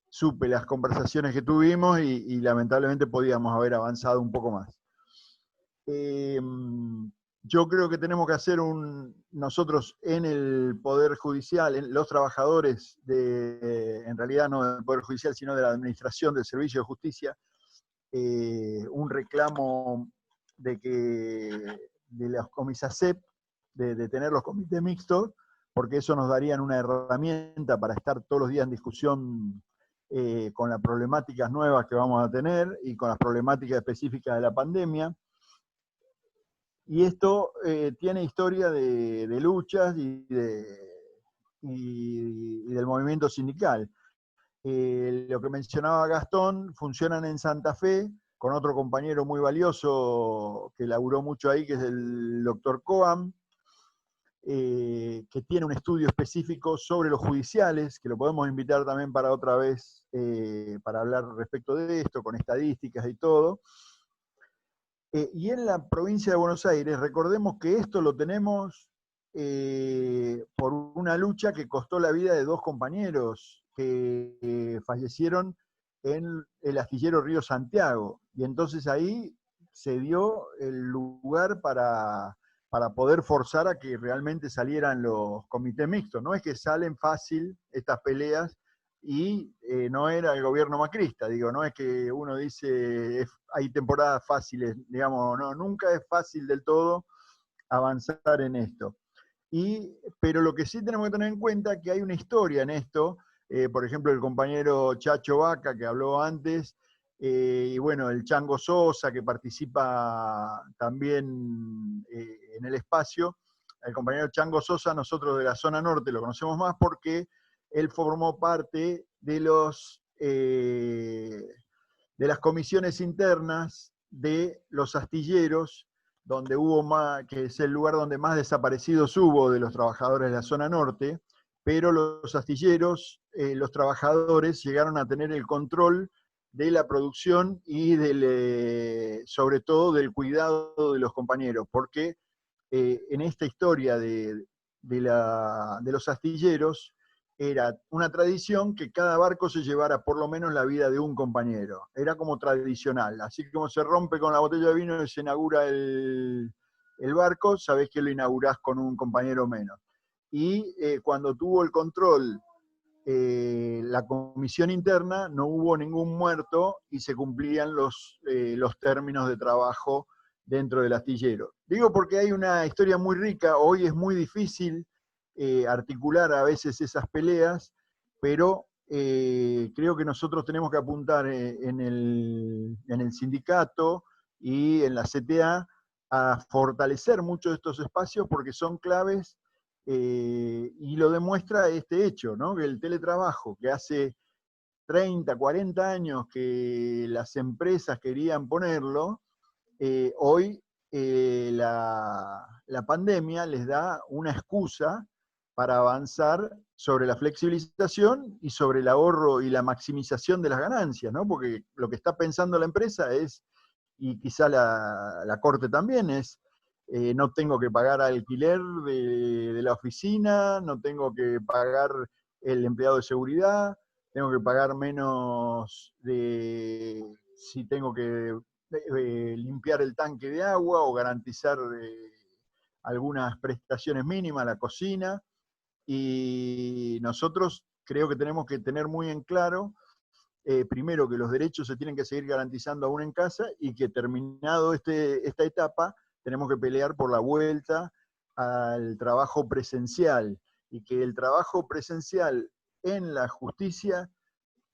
supe las conversaciones que tuvimos y lamentablemente podíamos haber avanzado un poco más. Yo creo que tenemos que hacer nosotros en el Poder Judicial, los trabajadores, en realidad no del Poder Judicial, sino de la Administración del Servicio de Justicia, un reclamo de los comisacep, de tener los comités mixtos, porque eso nos darían una herramienta para estar todos los días en discusión con las problemáticas nuevas que vamos a tener y con las problemáticas específicas de la pandemia. Y esto tiene historia de luchas y del movimiento sindical. Lo que mencionaba Gastón, funcionan en Santa Fe, con otro compañero muy valioso que laburó mucho ahí, que es el doctor Coam, que tiene un estudio específico sobre los judiciales, que lo podemos invitar también para otra vez, para hablar respecto de esto, con estadísticas y todo. Y en la provincia de Buenos Aires, recordemos que esto lo tenemos por una lucha que costó la vida de 2 compañeros que fallecieron en el astillero Río Santiago. Y entonces ahí se dio el lugar para poder forzar a que realmente salieran los comités mixtos. No es que salen fácil estas peleas, y no era el gobierno macrista, digo, no es que uno dice hay temporadas fáciles, digamos, no, nunca es fácil del todo avanzar en esto. Pero lo que sí tenemos que tener en cuenta es que hay una historia en esto, por ejemplo, el compañero Chacho Vaca, que habló antes, y bueno, el Chango Sosa, que participa también en el espacio. El compañero Chango Sosa, nosotros de la zona norte lo conocemos más porque él formó parte de las comisiones internas de los astilleros, donde hubo más, que es el lugar donde más desaparecidos hubo de los trabajadores de la zona norte, pero los astilleros, los trabajadores llegaron a tener el control de la producción y sobre todo del cuidado de los compañeros, porque en esta historia de los astilleros, era una tradición que cada barco se llevara por lo menos la vida de un compañero. Era como tradicional. Así como se rompe con la botella de vino y se inaugura el barco, sabés que lo inaugurás con un compañero menos. Y cuando tuvo el control la comisión interna, no hubo ningún muerto y se cumplían los términos de trabajo dentro del astillero. Digo porque hay una historia muy rica, hoy es muy difícil articular a veces esas peleas, pero creo que nosotros tenemos que apuntar en el sindicato y en la CTA a fortalecer muchos de estos espacios porque son claves, y lo demuestra este hecho, ¿no? Que el teletrabajo, que hace 30, 40 años que las empresas querían ponerlo, hoy la pandemia les da una excusa para avanzar sobre la flexibilización y sobre el ahorro y la maximización de las ganancias, ¿no? Porque lo que está pensando la empresa es, y quizá la Corte también, es no tengo que pagar alquiler de la oficina, no tengo que pagar el empleado de seguridad, tengo que pagar menos si tengo que limpiar el tanque de agua o garantizar algunas prestaciones mínimas a la cocina. Y nosotros creo que tenemos que tener muy en claro, primero, que los derechos se tienen que seguir garantizando aún en casa y que terminado esta etapa tenemos que pelear por la vuelta al trabajo presencial, y que el trabajo presencial en la justicia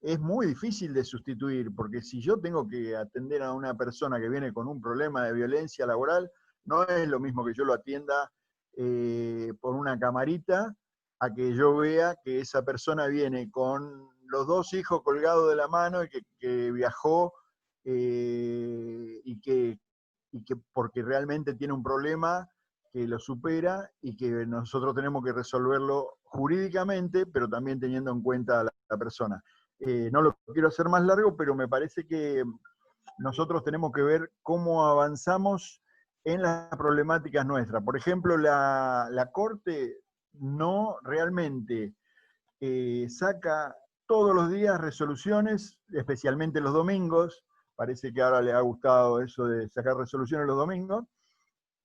es muy difícil de sustituir, porque si yo tengo que atender a una persona que viene con un problema de violencia laboral, no es lo mismo que yo lo atienda por una camarita, a que yo vea que esa persona viene con los 2 hijos colgados de la mano y que viajó y que porque realmente tiene un problema que lo supera y que nosotros tenemos que resolverlo jurídicamente, pero también teniendo en cuenta a la persona. No lo quiero hacer más largo, pero me parece que nosotros tenemos que ver cómo avanzamos en las problemáticas nuestras. Por ejemplo, la Corte no realmente saca todos los días resoluciones, especialmente los domingos. Parece que ahora le ha gustado eso de sacar resoluciones los domingos,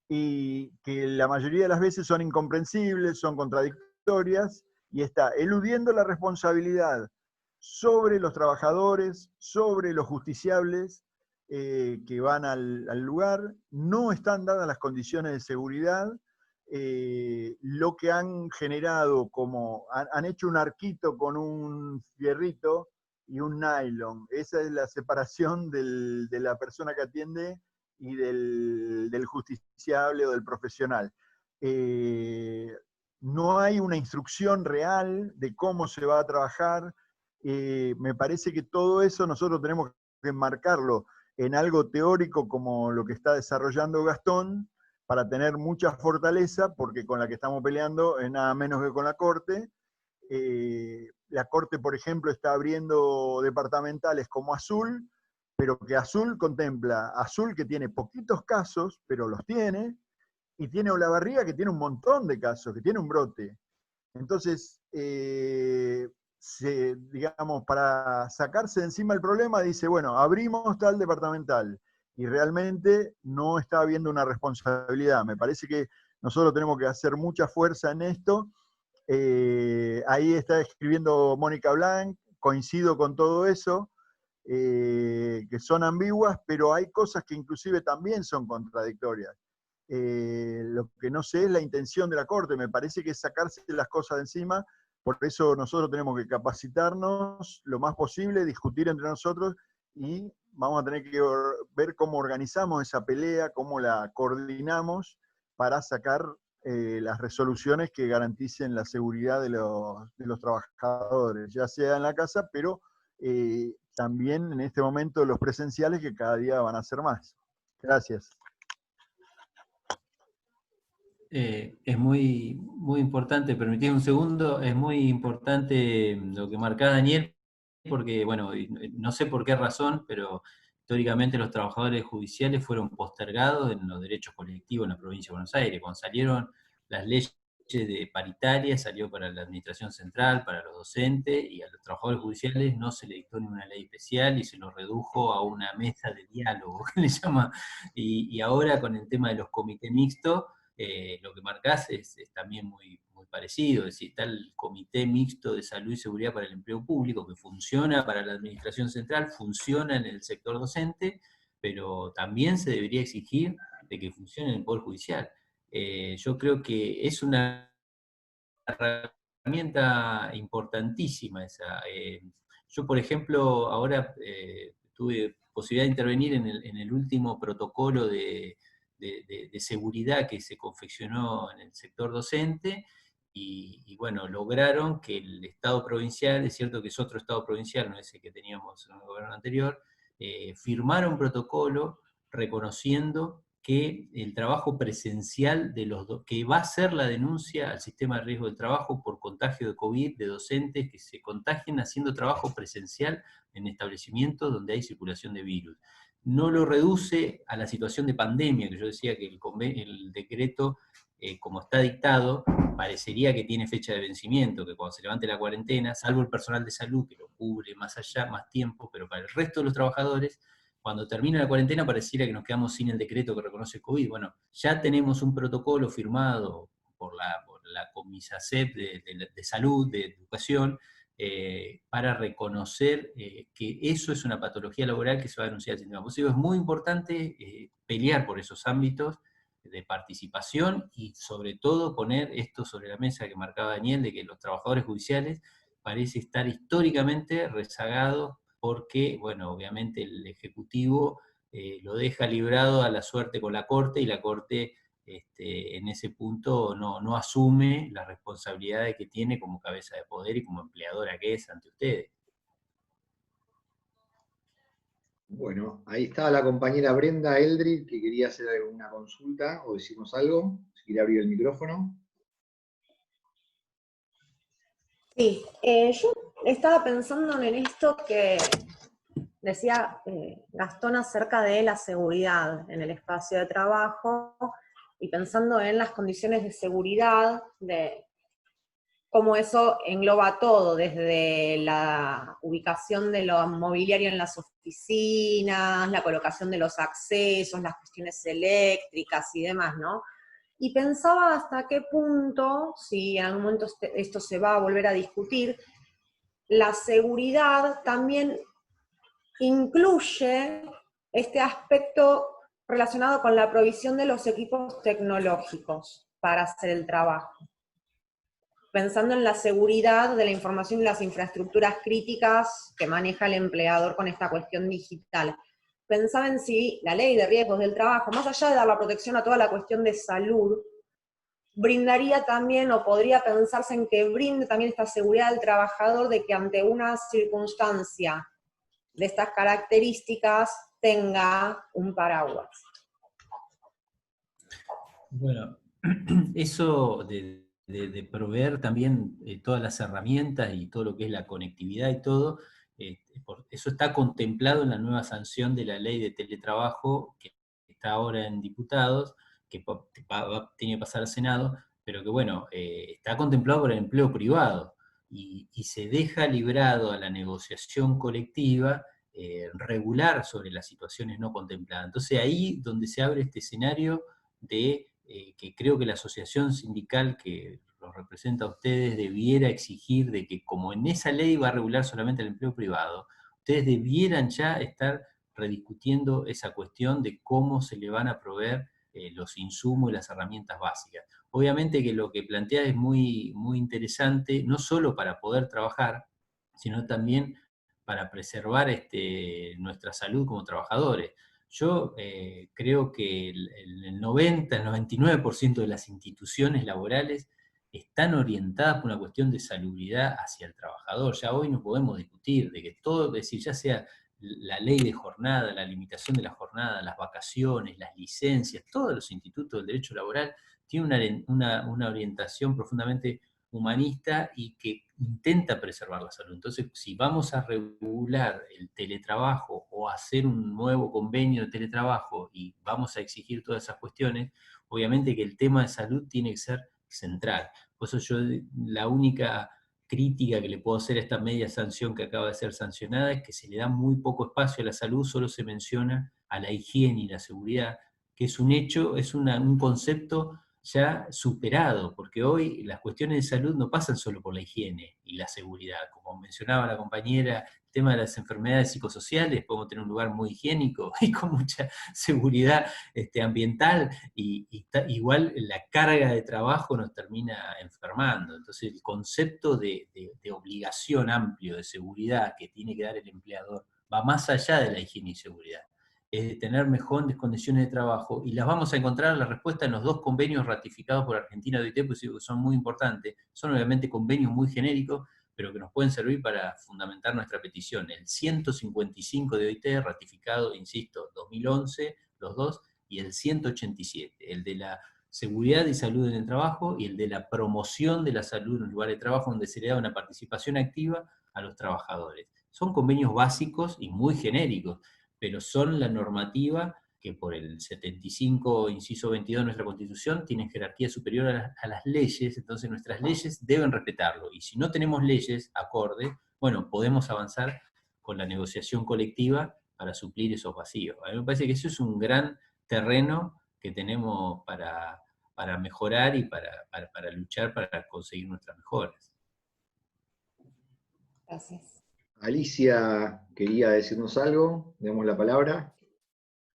y que la mayoría de las veces son incomprensibles, son contradictorias, y está eludiendo la responsabilidad sobre los trabajadores, sobre los justiciables que van al lugar. No están dadas las condiciones de seguridad. Lo que han generado, han hecho un arquito con un fierrito y un nylon. Esa es la separación de la persona que atiende y del justiciable o del profesional. No hay una instrucción real de cómo se va a trabajar. Me parece que todo eso nosotros tenemos que enmarcarlo en algo teórico como lo que está desarrollando Gastón, para tener mucha fortaleza, porque con la que estamos peleando es nada menos que con la Corte. La Corte, por ejemplo, está abriendo departamentales como Azul, pero que Azul contempla, Azul que tiene poquitos casos, pero los tiene, y tiene Olavarría que tiene un montón de casos, que tiene un brote. Entonces, digamos, para sacarse de encima el problema, dice, bueno, abrimos tal departamental, y realmente no está habiendo una responsabilidad. Me parece que nosotros tenemos que hacer mucha fuerza en esto. Ahí está escribiendo Mónica Blanc, coincido con todo eso, que son ambiguas, pero hay cosas que inclusive también son contradictorias. Lo que no sé es la intención de la Corte, me parece que es sacarse las cosas de encima. Por eso nosotros tenemos que capacitarnos lo más posible, discutir entre nosotros, y vamos a tener que ver cómo organizamos esa pelea, cómo la coordinamos para sacar las resoluciones que garanticen la seguridad de los trabajadores, ya sea en la casa, pero también en este momento los presenciales, que cada día van a ser más. Gracias.
Es muy, muy importante, permitid un segundo, es muy importante lo que marcaba Daniel, porque, bueno, no sé por qué razón, pero históricamente los trabajadores judiciales fueron postergados en los derechos colectivos en la provincia de Buenos Aires. Cuando salieron las leyes de paritarias, salió para la administración central, para los docentes, y a los trabajadores judiciales no se le dictó ninguna ley especial y se los redujo a una mesa de diálogo, que le llama. Y ahora con el tema de los comités mixtos, lo que marcás es también muy, muy parecido, es decir, está el Comité Mixto de Salud y Seguridad para el Empleo Público, que funciona para la administración central, funciona en el sector docente, pero también se debería exigir de que funcione en el Poder Judicial. Yo creo que es una herramienta importantísima esa. Yo, por ejemplo, ahora tuve posibilidad de intervenir en el último protocolo de seguridad que se confeccionó en el sector docente, y bueno, lograron que el Estado provincial, es cierto que es otro Estado provincial, no es el que teníamos en el gobierno anterior, firmaron un protocolo reconociendo que el trabajo presencial que va a ser la denuncia al sistema de riesgo del trabajo por contagio de COVID de docentes que se contagien haciendo trabajo presencial en establecimientos donde hay circulación de virus. No lo reduce a la situación de pandemia, que yo decía que el decreto, como está dictado, parecería que tiene fecha de vencimiento, que cuando se levante la cuarentena, salvo el personal de salud que lo cubre más allá, más tiempo, pero para el resto de los trabajadores, cuando termina la cuarentena pareciera que nos quedamos sin el decreto que reconoce COVID. Bueno, ya tenemos un protocolo firmado por la Comisacep de Salud, de Educación, para reconocer que eso es una patología laboral que se va a denunciar al sistema positivo. Es muy importante pelear por esos ámbitos de participación y sobre todo poner esto sobre la mesa que marcaba Daniel, de que los trabajadores judiciales parece estar históricamente rezagados porque, bueno, obviamente el Ejecutivo lo deja librado a la suerte con la Corte, y la Corte en ese punto no asume las responsabilidades que tiene como cabeza de poder y como empleadora que es ante ustedes.
Bueno, ahí está la compañera Brenda Eldrid, que quería hacer alguna consulta o decirnos algo. quiere abrir el micrófono.
Sí, yo estaba pensando en esto que decía Gastón acerca de la seguridad en el espacio de trabajo, y pensando en las condiciones de seguridad, de cómo eso engloba todo, desde la ubicación de lo mobiliario en las oficinas, la colocación de los accesos, las cuestiones eléctricas y demás, ¿no? Y pensaba hasta qué punto, si en algún momento esto se va a volver a discutir, la seguridad también incluye este aspecto relacionado con la provisión de los equipos tecnológicos para hacer el trabajo. Pensando en la seguridad de la información y las infraestructuras críticas que maneja el empleador con esta cuestión digital. Pensaba en si la ley de riesgos del trabajo, más allá de dar la protección a toda la cuestión de salud, brindaría también, o podría pensarse en que brinde también esta seguridad al trabajador de que ante una circunstancia de estas características tenga un paraguas.
Bueno, eso de proveer también todas las herramientas y todo lo que es la conectividad y todo, eso está contemplado en la nueva sanción de la ley de teletrabajo que está ahora en diputados, que tiene que pasar al Senado, pero que bueno, está contemplado por el empleo privado y se deja librado a la negociación colectiva regular sobre las situaciones no contempladas. Entonces ahí donde se abre este escenario de que creo que la asociación sindical que los representa a ustedes debiera exigir de que como en esa ley va a regular solamente el empleo privado, ustedes debieran ya estar rediscutiendo esa cuestión de cómo se le van a proveer los insumos y las herramientas básicas. Obviamente que lo que plantea es muy, muy interesante, no solo para poder trabajar, sino también para preservar nuestra salud como trabajadores. Yo creo que el 90, el 99% de las instituciones laborales están orientadas por una cuestión de salubridad hacia el trabajador. Ya hoy no podemos discutir de que todo, es decir, ya sea la ley de jornada, la limitación de la jornada, las vacaciones, las licencias, todos los institutos del derecho laboral tienen una orientación profundamente humanista y que intenta preservar la salud. Entonces, si vamos a regular el teletrabajo o hacer un nuevo convenio de teletrabajo y vamos a exigir todas esas cuestiones, obviamente que el tema de salud tiene que ser central. Por eso yo, la única crítica que le puedo hacer a esta media sanción que acaba de ser sancionada es que se le da muy poco espacio a la salud, solo se menciona a la higiene y la seguridad, que es un hecho, es un concepto ya superado, porque hoy las cuestiones de salud no pasan solo por la higiene y la seguridad. Como mencionaba la compañera, el tema de las enfermedades psicosociales, podemos tener un lugar muy higiénico y con mucha seguridad ambiental, y igual la carga de trabajo nos termina enfermando. Entonces el concepto de obligación amplio de seguridad que tiene que dar el empleador va más allá de la higiene y seguridad. Es de tener mejores condiciones de trabajo, y las vamos a encontrar la respuesta en los dos convenios ratificados por Argentina de OIT, pues son muy importantes. Son obviamente convenios muy genéricos, pero que nos pueden servir para fundamentar nuestra petición. El 155 de OIT, ratificado, insisto, 2011, los dos, y el 187, el de la seguridad y salud en el trabajo, y el de la promoción de la salud en los lugares de trabajo, donde se le da una participación activa a los trabajadores. Son convenios básicos y muy genéricos, pero son la normativa que por el 75, inciso 22 de nuestra Constitución, tienen jerarquía superior a las leyes, entonces nuestras leyes deben respetarlo, y si no tenemos leyes acorde, bueno, podemos avanzar con la negociación colectiva para suplir esos vacíos. A mí me parece que eso es un gran terreno que tenemos para mejorar y para luchar para conseguir nuestras mejoras.
Gracias.
Alicia quería decirnos algo, le damos la palabra.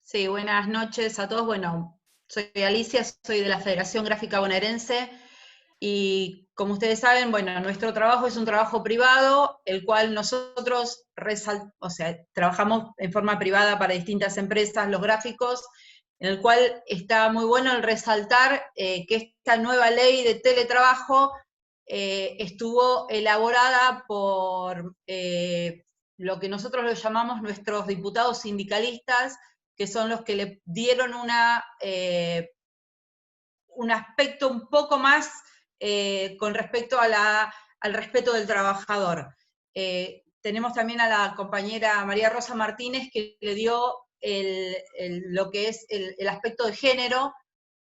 Sí, buenas noches a todos. Bueno, soy Alicia, soy de la Federación Gráfica Bonaerense, y como ustedes saben, bueno, nuestro trabajo es un trabajo privado, el cual nosotros trabajamos en forma privada para distintas empresas, los gráficos, en el cual está muy bueno el resaltar que esta nueva ley de teletrabajo estuvo elaborada por lo que nosotros lo llamamos nuestros diputados sindicalistas, que son los que le dieron un aspecto un poco más con respecto al respeto del trabajador. Tenemos también a la compañera María Rosa Martínez, que le dio lo que es el aspecto de género,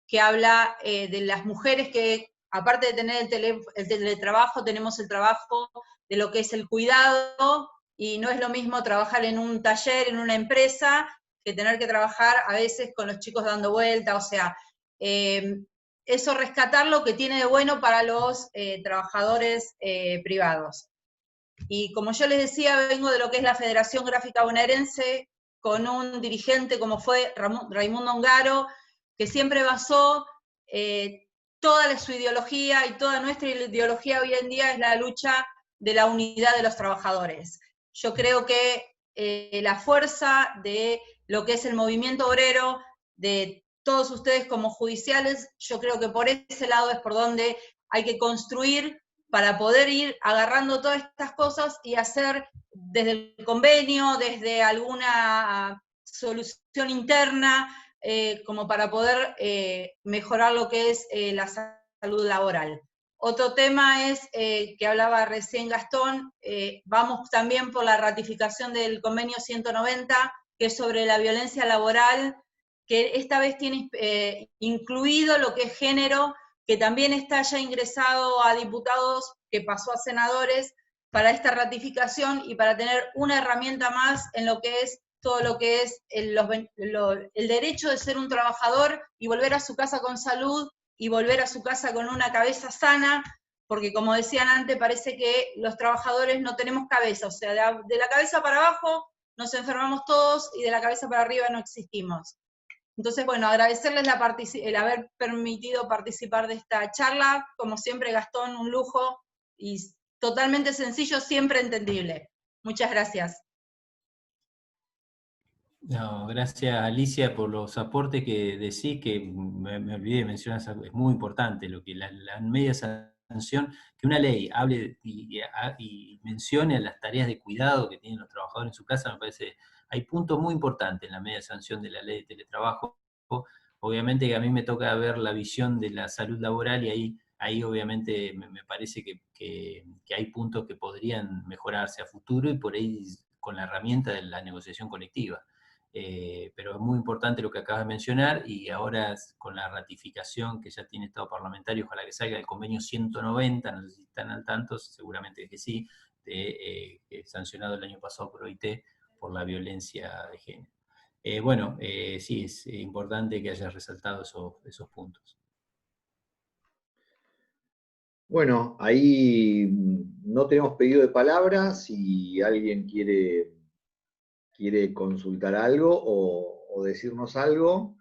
que habla de las mujeres que, aparte de tener el teletrabajo, tenemos el trabajo de lo que es el cuidado, y no es lo mismo trabajar en un taller, en una empresa, que tener que trabajar a veces con los chicos dando vuelta, o sea, eso rescatar lo que tiene de bueno para los trabajadores privados. Y como yo les decía, vengo de lo que es la Federación Gráfica Bonaerense, con un dirigente como fue Raimundo Ongaro, que siempre basó toda su ideología, y toda nuestra ideología hoy en día es la lucha de la unidad de los trabajadores. Yo creo que la fuerza de lo que es el movimiento obrero, de todos ustedes como judiciales, yo creo que por ese lado es por donde hay que construir para poder ir agarrando todas estas cosas y hacer desde el convenio, desde alguna solución interna, como para poder mejorar lo que es la salud laboral. Otro tema es, que hablaba recién Gastón, vamos también por la ratificación del convenio 190, que es sobre la violencia laboral, que esta vez tiene incluido lo que es género, que también está ya ingresado a diputados, que pasó a senadores, para esta ratificación y para tener una herramienta más en lo que es todo lo que es el derecho de ser un trabajador y volver a su casa con salud y volver a su casa con una cabeza sana, porque como decían antes, parece que los trabajadores no tenemos cabeza, o sea, de la cabeza para abajo nos enfermamos todos y de la cabeza para arriba no existimos. Entonces, bueno, agradecerles el haber permitido participar de esta charla. Como siempre, Gastón, un lujo, y totalmente sencillo, siempre entendible. Muchas gracias.
No, gracias Alicia por los aportes que decís, que me olvidé de mencionar, es muy importante lo que la media sanción, que una ley hable y mencione a las tareas de cuidado que tienen los trabajadores en su casa. Me parece, hay puntos muy importantes en la media sanción de la ley de teletrabajo. Obviamente que a mí me toca ver la visión de la salud laboral, y ahí obviamente me parece que hay puntos que podrían mejorarse a futuro, y por ahí con la herramienta de la negociación colectiva. Pero es muy importante lo que acabas de mencionar, y ahora con la ratificación que ya tiene Estado parlamentario, ojalá que salga el convenio 190, no sé si están al tanto, seguramente que sí, sancionado el año pasado por OIT por la violencia de género. Bueno, sí, es importante que hayas resaltado esos puntos.
Bueno, ahí no tenemos pedido de palabra. Si alguien quiere consultar algo o decirnos algo.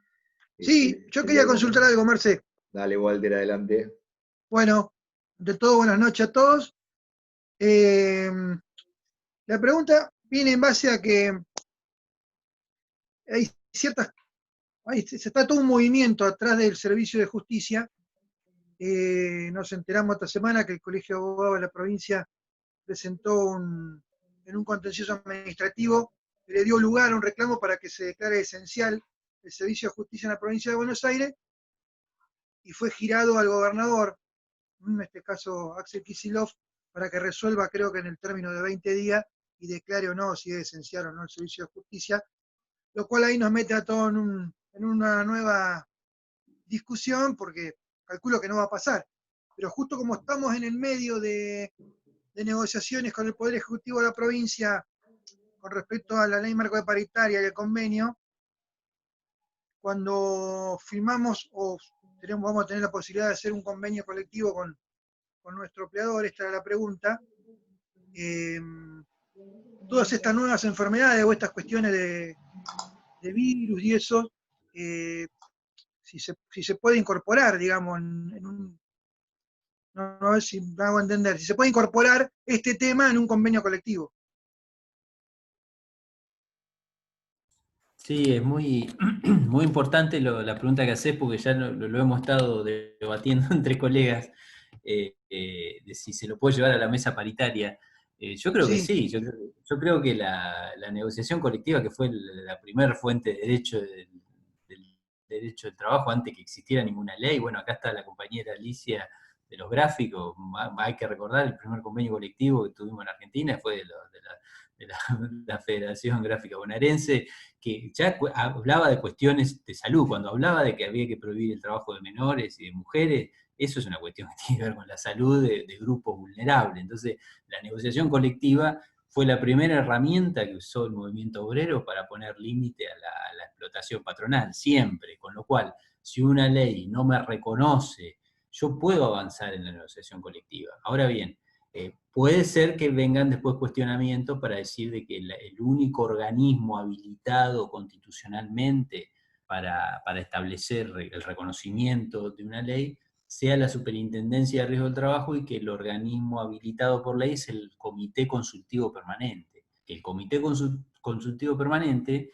Sí, yo quería consultar algo, Marce.
Dale, Walter, adelante.
Bueno, de todo, buenas noches a todos. La pregunta viene en base a que hay se está todo un movimiento atrás del servicio de justicia. Nos enteramos esta semana que el Colegio de Abogados de la provincia presentó en un contencioso administrativo, le dio lugar a un reclamo para que se declare esencial el servicio de justicia en la provincia de Buenos Aires, y fue girado al gobernador, en este caso Axel Kicillof, para que resuelva, creo que en el término de 20 días, y declare o no si es esencial o no el servicio de justicia, lo cual ahí nos mete a todos en una nueva discusión, porque calculo que no va a pasar. Pero justo como estamos en el medio de negociaciones con el Poder Ejecutivo de la provincia con respecto a la ley marco de paritaria y el convenio, cuando firmamos o vamos a tener la posibilidad de hacer un convenio colectivo con nuestro empleador, esta era la pregunta, todas estas nuevas enfermedades o estas cuestiones de virus y eso, si se puede incorporar, digamos, no a ver si me hago entender, si se puede incorporar este tema en un convenio colectivo.
Sí, es muy, muy importante la pregunta que haces, porque ya lo hemos estado debatiendo entre colegas, de si se lo puede llevar a la mesa paritaria. Yo creo que sí, yo creo que la negociación colectiva, que fue la primera fuente de derecho del derecho del trabajo antes que existiera ninguna ley. Bueno, acá está la compañera Alicia de los gráficos. Hay que recordar el primer convenio colectivo que tuvimos en Argentina fue de la Federación Gráfica Bonaerense, que ya hablaba de cuestiones de salud. Cuando hablaba de que había que prohibir el trabajo de menores y de mujeres, eso es una cuestión que tiene que ver con la salud de grupos vulnerables. Entonces, la negociación colectiva fue la primera herramienta que usó el movimiento obrero para poner límite a la explotación patronal, siempre. Con lo cual, si una ley no me reconoce, yo puedo avanzar en la negociación colectiva. Ahora bien, puede ser que vengan después cuestionamientos para decir de que el único organismo habilitado constitucionalmente para establecer el reconocimiento de una ley sea la Superintendencia de Riesgo del Trabajo y que el organismo habilitado por ley es el Comité Consultivo Permanente. El Comité Consultivo Permanente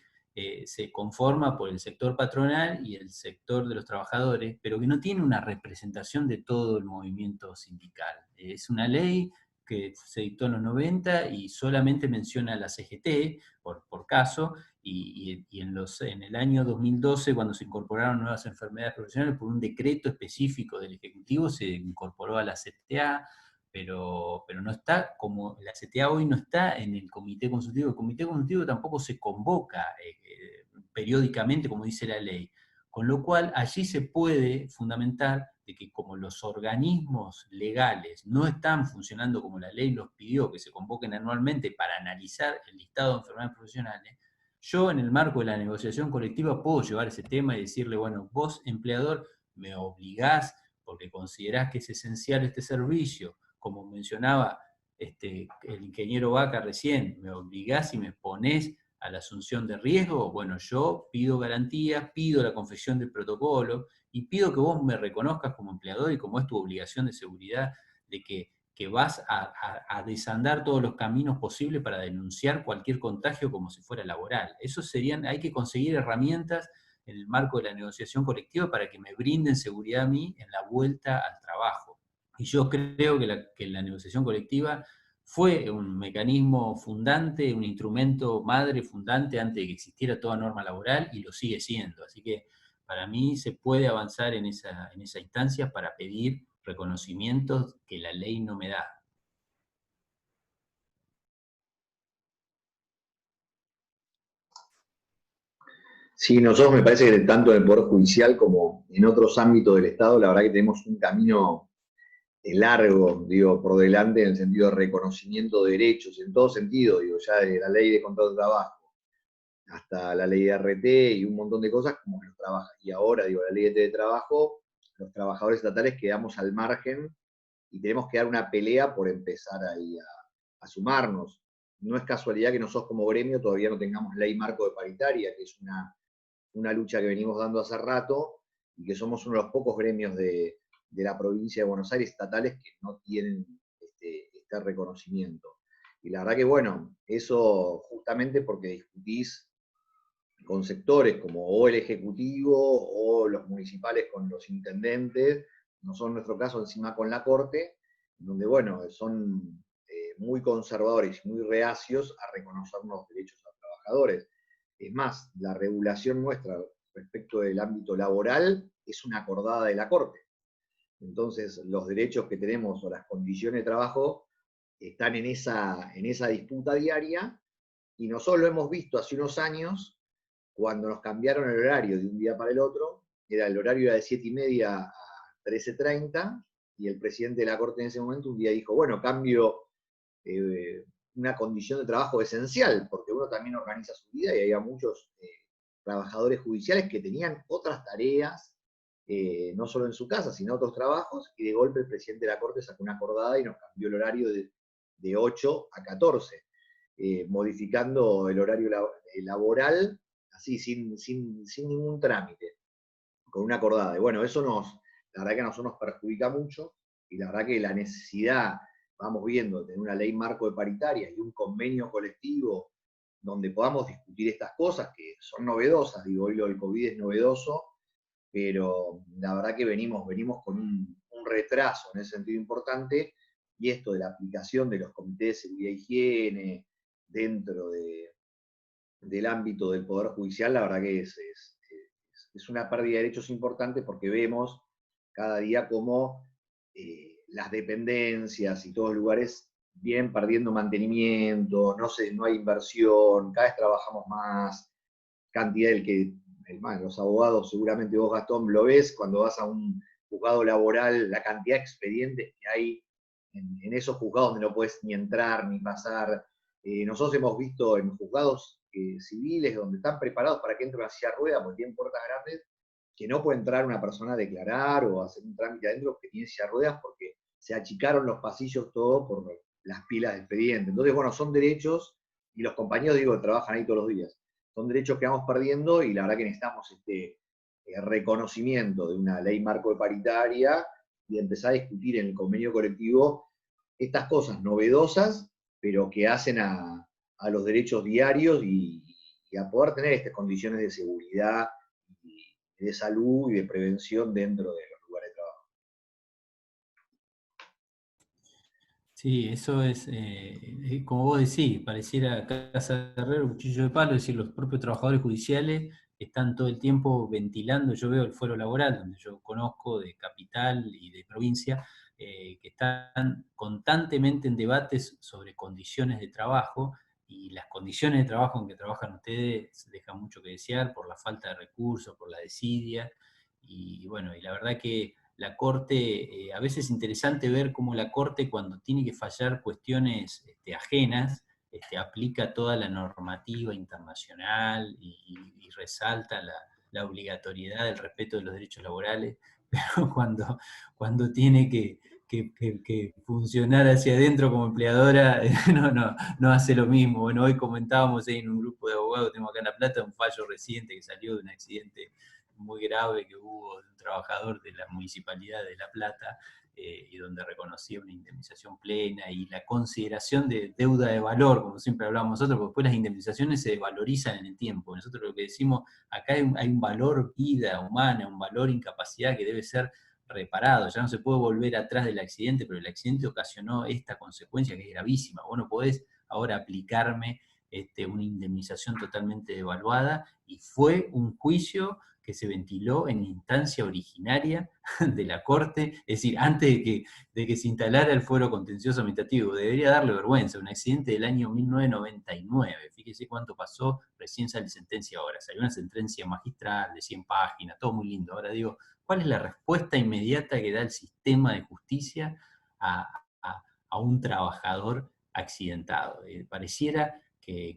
se conforma por el sector patronal y el sector de los trabajadores, pero que no tiene una representación de todo el movimiento sindical. Es una ley que se dictó en los 90 y solamente menciona a la CGT, por caso, y en el año 2012, cuando se incorporaron nuevas enfermedades profesionales, por un decreto específico del Ejecutivo se incorporó a la CTA, pero no está, como la CTA hoy no está en el Comité Consultivo. El Comité Consultivo tampoco se convoca periódicamente, como dice la ley, con lo cual allí se puede fundamentar de que como los organismos legales no están funcionando como la ley los pidió, que se convoquen anualmente para analizar el listado de enfermedades profesionales, yo en el marco de la negociación colectiva puedo llevar ese tema y decirle, bueno, vos empleador me obligás porque considerás que es esencial este servicio, como mencionaba el ingeniero Vaca recién, me obligás y me ponés a la asunción de riesgo. Bueno, yo pido garantías, pido la confección del protocolo y pido que vos me reconozcas como empleador y como es tu obligación de seguridad de que vas a desandar todos los caminos posibles para denunciar cualquier contagio como si fuera laboral. Hay que conseguir herramientas en el marco de la negociación colectiva para que me brinden seguridad a mí en la vuelta al trabajo. Y yo creo que la negociación colectiva fue un mecanismo fundante, un instrumento madre fundante antes de que existiera toda norma laboral y lo sigue siendo. Así que para mí se puede avanzar en esa instancia para pedir reconocimientos que la ley no me da.
Sí, nosotros me parece que tanto en el Poder Judicial como en otros ámbitos del Estado, la verdad que tenemos un camino largo, digo, por delante en el sentido de reconocimiento de derechos, en todo sentido, digo, ya de la ley de contrato de trabajo hasta la ley de RT y un montón de cosas como que los trabaja. Y ahora, digo, la ley de teletrabajo, los trabajadores estatales quedamos al margen y tenemos que dar una pelea por empezar ahí a sumarnos. No es casualidad que nosotros como gremio todavía no tengamos ley marco de paritaria, que es una lucha que venimos dando hace rato y que somos uno de los pocos gremios de la provincia de Buenos Aires estatales que no tienen este reconocimiento. Y la verdad que, bueno, eso justamente porque discutís con sectores como o el Ejecutivo o los municipales con los intendentes, no son nuestro caso encima con la Corte, donde, bueno, son muy conservadores y muy reacios a reconocer los derechos a los trabajadores. Es más, la regulación nuestra respecto del ámbito laboral es una acordada de la Corte. Entonces, los derechos que tenemos o las condiciones de trabajo están en esa disputa diaria, y nosotros lo hemos visto hace unos años, cuando nos cambiaron el horario de un día para el otro, el horario era de 7:30 a 13:30, y el presidente de la Corte en ese momento un día dijo, bueno, cambio una condición de trabajo esencial, porque uno también organiza su vida y había muchos trabajadores judiciales que tenían otras tareas, no solo en su casa, sino otros trabajos, y de golpe el presidente de la Corte sacó una acordada y nos cambió el horario de 8 a 14, modificando el horario laboral así, sin ningún trámite, con una acordada. Y bueno, eso la verdad que a nosotros nos perjudica mucho, y la verdad que la necesidad, vamos viendo, de tener una ley marco de paritaria y un convenio colectivo donde podamos discutir estas cosas que son novedosas. Digo, hoy lo del COVID es novedoso, pero la verdad que venimos con un retraso en ese sentido importante, y esto de la aplicación de los comités de seguridad e higiene dentro del ámbito del Poder Judicial, la verdad que es es una pérdida de derechos importante porque vemos cada día cómo las dependencias y todos los lugares vienen perdiendo mantenimiento, no hay inversión, cada vez trabajamos más, cantidad del que, los abogados, seguramente vos, Gastón, lo ves cuando vas a un juzgado laboral, la cantidad de expedientes que hay en esos juzgados donde no puedes ni entrar ni pasar. Nosotros hemos visto en juzgados civiles donde están preparados para que entre una silla de ruedas porque tienen puertas grandes, que no puede entrar una persona a declarar o a hacer un trámite adentro que tiene silla de ruedas porque se achicaron los pasillos todo por las pilas de expedientes. Entonces, bueno, son derechos, y los compañeros, digo, trabajan ahí todos los días. Son derechos que vamos perdiendo y la verdad que necesitamos reconocimiento de una ley marco de paritaria y empezar a discutir en el convenio colectivo estas cosas novedosas, pero que hacen a los derechos diarios y a poder tener estas condiciones de seguridad, y de salud y de prevención dentro de los lugares de trabajo.
Sí, eso es, como vos decís, pareciera casa de herrero, cuchillo de palo, es decir, los propios trabajadores judiciales están todo el tiempo ventilando. Yo veo el fuero laboral, donde yo conozco de capital y de provincia, que están constantemente en debates sobre condiciones de trabajo, y las condiciones de trabajo en que trabajan ustedes dejan mucho que desear por la falta de recursos, por la desidia, y bueno, y la verdad que la Corte, a veces es interesante ver cómo la Corte, cuando tiene que fallar cuestiones ajenas, aplica toda la normativa internacional y resalta la obligatoriedad del respeto de los derechos laborales, pero cuando tiene que funcionar hacia adentro como empleadora, no hace lo mismo. Bueno, hoy comentábamos ahí en un grupo de abogados, tenemos acá en La Plata, un fallo reciente que salió de un accidente muy grave que hubo de un trabajador de la Municipalidad de La Plata, y donde reconocía una indemnización plena y la consideración de deuda de valor, como siempre hablamos nosotros, porque después las indemnizaciones se valorizan en el tiempo. Nosotros lo que decimos, acá hay un valor vida humana, un valor incapacidad que debe ser reparado. Ya no se puede volver atrás del accidente, pero el accidente ocasionó esta consecuencia que es gravísima. Vos no podés ahora aplicarme una indemnización totalmente devaluada, y fue un juicio que se ventiló en instancia originaria de la Corte, es decir, antes de que se instalara el fuero contencioso administrativo. Debería darle vergüenza, un accidente del año 1999, fíjese cuánto pasó, recién sale sentencia ahora, salió una sentencia magistral de 100 páginas, todo muy lindo. Ahora digo, ¿cuál es la respuesta inmediata que da el sistema de justicia a un trabajador accidentado? Pareciera que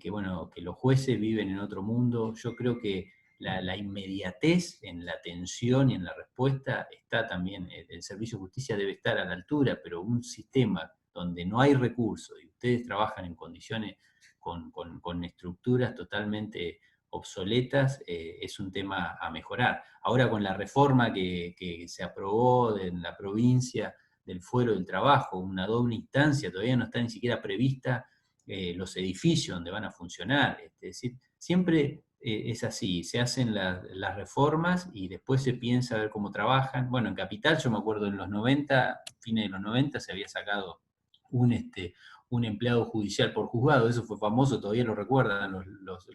los jueces viven en otro mundo. Yo creo que la inmediatez en la atención y en la respuesta está también, el servicio de justicia debe estar a la altura, pero un sistema donde no hay recursos y ustedes trabajan en condiciones con estructuras totalmente obsoletas, es un tema a mejorar. Ahora, con la reforma que se aprobó en la provincia del fuero del trabajo, una doble instancia, todavía no está ni siquiera prevista los edificios donde van a funcionar. Es decir, siempre es así, se hacen las reformas y después se piensa a ver cómo trabajan. Bueno, en Capital, yo me acuerdo en los 90, fines de los 90, se había sacado un empleado judicial por juzgado, eso fue famoso, todavía lo recuerdan los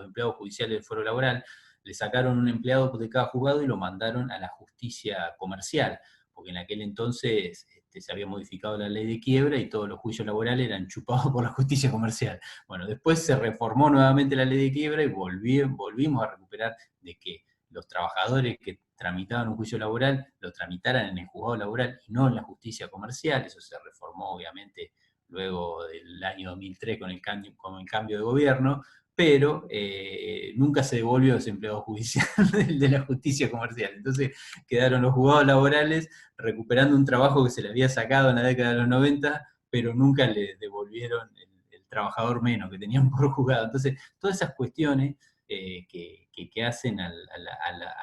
empleados judiciales del fuero laboral. Le sacaron un empleado de cada juzgado y lo mandaron a la justicia comercial, porque en aquel entonces se había modificado la ley de quiebra y todos los juicios laborales eran chupados por la justicia comercial. Bueno, después se reformó nuevamente la ley de quiebra y volvimos a recuperar de que los trabajadores que tramitaban un juicio laboral lo tramitaran en el juzgado laboral y no en la justicia comercial. Eso se reformó obviamente luego del año 2003 con el cambio de gobierno, pero nunca se devolvió ese empleado judicial de la justicia comercial. Entonces quedaron los juzgados laborales recuperando un trabajo que se le había sacado en la década de los 90, pero nunca le devolvieron el trabajador menos que tenían por juzgado. Entonces, todas esas cuestiones que hacen a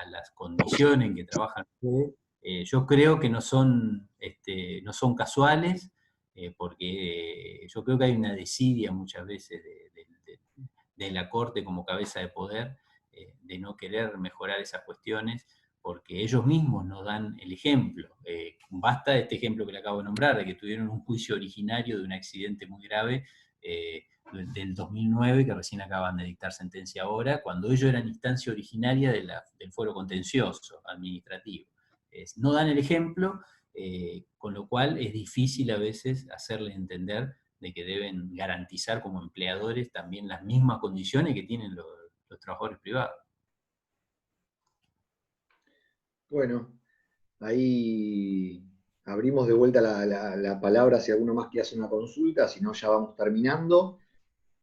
las condiciones en que trabajan ustedes, yo creo que no son casuales, porque yo creo que hay una desidia muchas veces de la Corte como cabeza de poder, de no querer mejorar esas cuestiones, porque ellos mismos nos dan el ejemplo. Basta este ejemplo que le acabo de nombrar, de que tuvieron un juicio originario de un accidente muy grave, del 2009, que recién acaban de dictar sentencia ahora, cuando ellos eran instancia originaria del fuero contencioso administrativo. No dan el ejemplo, con lo cual es difícil a veces hacerle entender de que deben garantizar como empleadores también las mismas condiciones que tienen los trabajadores privados.
Bueno, ahí abrimos de vuelta la palabra si alguno más quiere hacer una consulta, si no ya vamos terminando.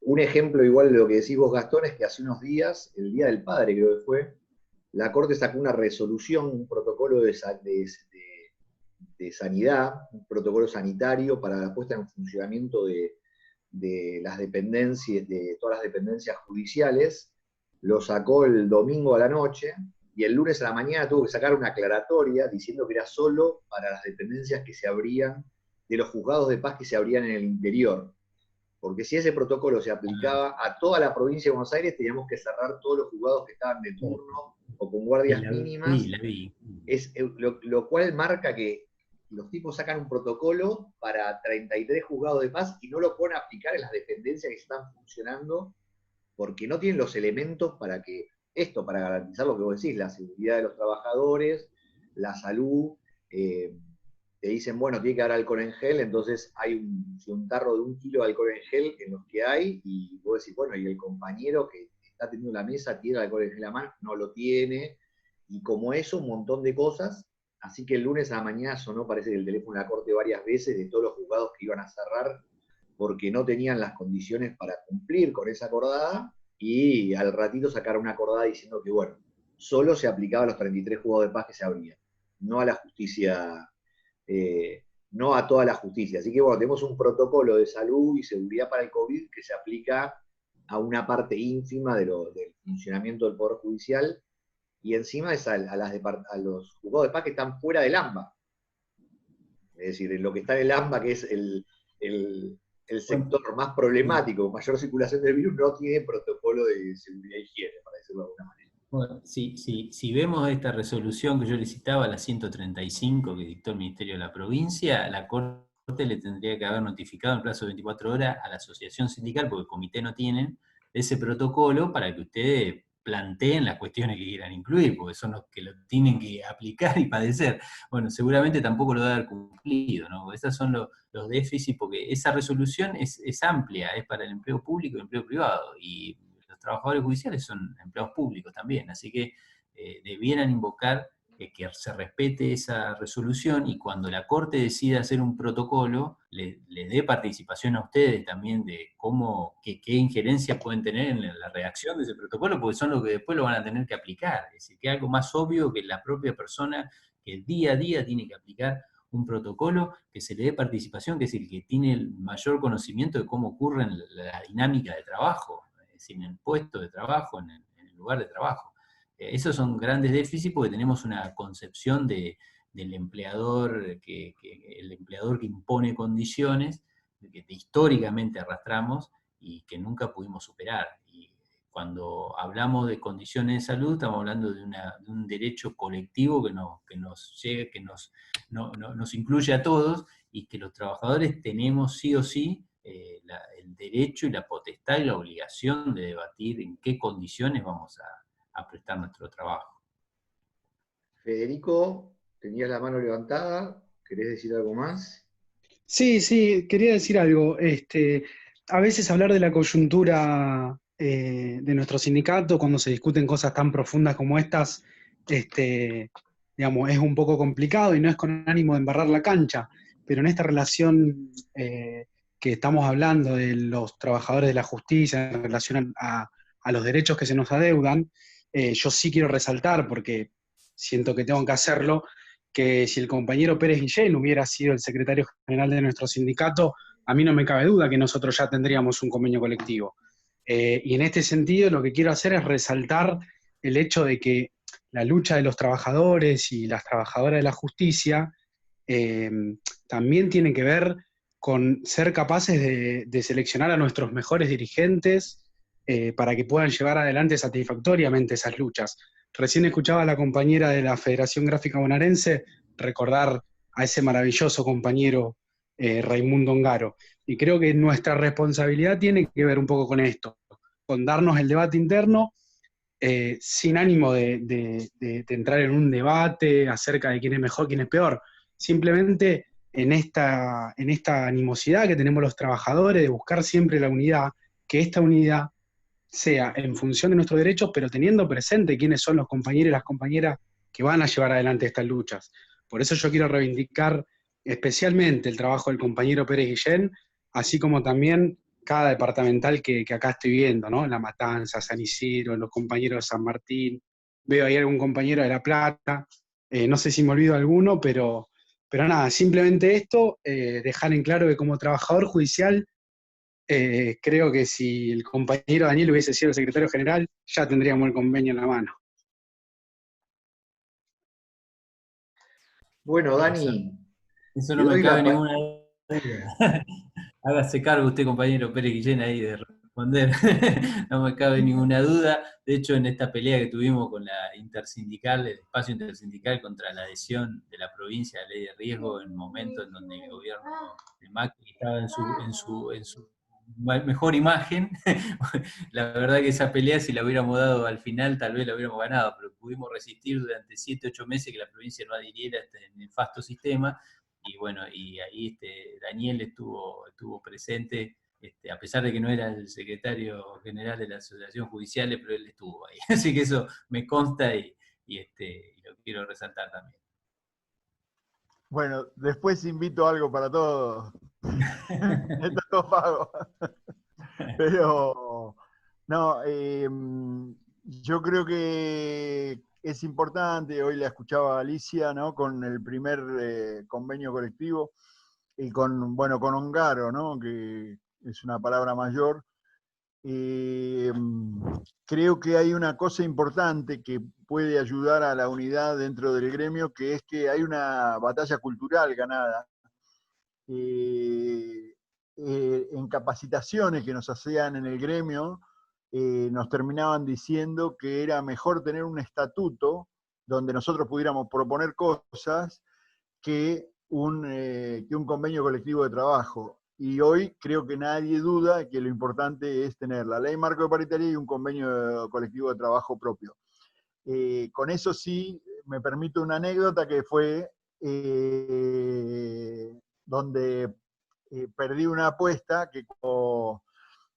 Un ejemplo igual de lo que decís vos, Gastón, es que hace unos días, el Día del Padre creo que fue, la Corte sacó una resolución, un protocolo de sanidad, un protocolo sanitario para la puesta en funcionamiento de las dependencias, de todas las dependencias judiciales. Lo sacó el domingo a la noche, y el lunes a la mañana tuvo que sacar una aclaratoria diciendo que era solo para las dependencias que se abrían, de los juzgados de paz que se abrían en el interior. Porque si ese protocolo se aplicaba a toda la provincia de Buenos Aires, teníamos que cerrar todos los juzgados que estaban de turno o con guardias mínimas. Lo cual marca que los tipos sacan un protocolo para 33 juzgados de paz y no lo pueden aplicar en las dependencias que están funcionando porque no tienen los elementos para que para garantizar lo que vos decís, la seguridad de los trabajadores, la salud. Te dicen, bueno, tiene que haber alcohol en gel, entonces hay un tarro de 1 kilo de alcohol en gel en los que hay, y vos decís, bueno, y el compañero que está teniendo la mesa tiene el alcohol en gel a mano, no lo tiene, y como eso, un montón de cosas. Así que el lunes a la mañana sonó, parece que el teléfono de la Corte varias veces de todos los juzgados que iban a cerrar porque no tenían las condiciones para cumplir con esa acordada, y al ratito sacaron una acordada diciendo que, bueno, solo se aplicaba a los 33 juzgados de paz que se abrían, no a la justicia, no a toda la justicia. Así que, bueno, tenemos un protocolo de salud y seguridad para el COVID que se aplica a una parte ínfima del funcionamiento del Poder Judicial, y encima es a los juzgados de paz que están fuera del AMBA. Es decir, en lo que está en el AMBA, que es el sector más problemático, con mayor circulación del virus, no tiene protocolo de seguridad e higiene, para decirlo de alguna manera.
Bueno, si vemos esta resolución que yo le citaba, la 135 que dictó el Ministerio de la Provincia, la Corte le tendría que haber notificado en plazo de 24 horas a la asociación sindical, porque el comité no tiene, ese protocolo para que ustedes planteen las cuestiones que quieran incluir, porque son los que lo tienen que aplicar y padecer. Bueno, seguramente tampoco lo debe haber cumplido, ¿no? Esos son los déficits, porque esa resolución es amplia, es para el empleo público y el empleo privado, y los trabajadores judiciales son empleados públicos también, así que debieran invocar que se respete esa resolución, y cuando la Corte decida hacer un protocolo, le dé participación a ustedes también de qué injerencia pueden tener en la redacción de ese protocolo, porque son los que después lo van a tener que aplicar. Es decir, que algo más obvio que la propia persona que día a día tiene que aplicar un protocolo, que se le dé participación, que es el que tiene el mayor conocimiento de cómo ocurre la dinámica de trabajo, es decir, en el puesto de trabajo, en el lugar de trabajo. Esos son grandes déficits porque tenemos una concepción del empleador, el empleador que impone condiciones que históricamente arrastramos y que nunca pudimos superar. Y cuando hablamos de condiciones de salud, estamos hablando de un derecho colectivo que nos incluye a todos, y que los trabajadores tenemos sí o sí el derecho y la potestad y la obligación de debatir en qué condiciones vamos a prestar nuestro trabajo.
Federico, tenías la mano levantada, ¿querés decir algo más?
Sí, quería decir algo. A veces hablar de la coyuntura de nuestro sindicato, cuando se discuten cosas tan profundas como estas, digamos, es un poco complicado, y no es con ánimo de embarrar la cancha, pero en esta relación que estamos hablando de los trabajadores de la justicia en relación a los derechos que se nos adeudan, yo sí quiero resaltar, porque siento que tengo que hacerlo, que si el compañero Pérez Guillén hubiera sido el secretario general de nuestro sindicato, a mí no me cabe duda que nosotros ya tendríamos un convenio colectivo. Y en este sentido lo que quiero hacer es resaltar el hecho de que la lucha de los trabajadores y las trabajadoras de la justicia también tiene que ver con ser capaces de seleccionar a nuestros mejores dirigentes para que puedan llevar adelante satisfactoriamente esas luchas. Recién escuchaba a la compañera de la Federación Gráfica Bonaerense recordar a ese maravilloso compañero Raimundo Ongaro. Y creo que nuestra responsabilidad tiene que ver un poco con esto, con darnos el debate interno, sin ánimo de entrar en un debate acerca de quién es mejor, quién es peor. Simplemente en esta animosidad que tenemos los trabajadores de buscar siempre la unidad, que esta unidad sea en función de nuestros derechos, pero teniendo presente quiénes son los compañeros y las compañeras que van a llevar adelante estas luchas. Por eso yo quiero reivindicar especialmente el trabajo del compañero Pérez Guillén, así como también cada departamental que acá estoy viendo, ¿no? La Matanza, San Isidro, los compañeros de San Martín, veo ahí algún compañero de La Plata, no sé si me olvido alguno, pero nada, simplemente esto, dejar en claro que como trabajador judicial, creo que si el compañero Daniel hubiese sido el secretario general, ya tendríamos el convenio en la mano.
Bueno, Dani,
Eso
te
no me
doy
cabe
la
ninguna duda. Hágase cargo usted, compañero Pérez Guillén, ahí de responder. No me cabe ninguna duda. De hecho, en esta pelea que tuvimos con la intersindical, el espacio intersindical contra la adhesión de la provincia a la ley de riesgo, en el momento en donde el gobierno de Macri estaba en su mejor imagen, la verdad que esa pelea, si la hubiéramos dado al final, tal vez la hubiéramos ganado, pero pudimos resistir durante 7, 8 meses que la provincia no adhiriera a este nefasto sistema. Y bueno, y ahí Daniel estuvo presente, a pesar de que no era el secretario general de la Asociación Judicial, pero él estuvo ahí. Así que eso me consta y lo quiero resaltar también.
Bueno, después invito algo para todos. Está todo pago. Pero, no, yo creo que es importante, hoy la escuchaba Alicia, ¿no? Con el primer convenio colectivo y bueno, con Ongaro, ¿no? Que es una palabra mayor. Creo que hay una cosa importante que puede ayudar a la unidad dentro del gremio, que es que hay una batalla cultural ganada. En capacitaciones que nos hacían en el gremio, nos terminaban diciendo que era mejor tener un estatuto donde nosotros pudiéramos proponer cosas que un convenio colectivo de trabajo. Y hoy creo que nadie duda que lo importante es tener la ley marco de paritaria y un convenio colectivo de trabajo propio. Con eso sí, me permito una anécdota que fue donde perdí una apuesta que como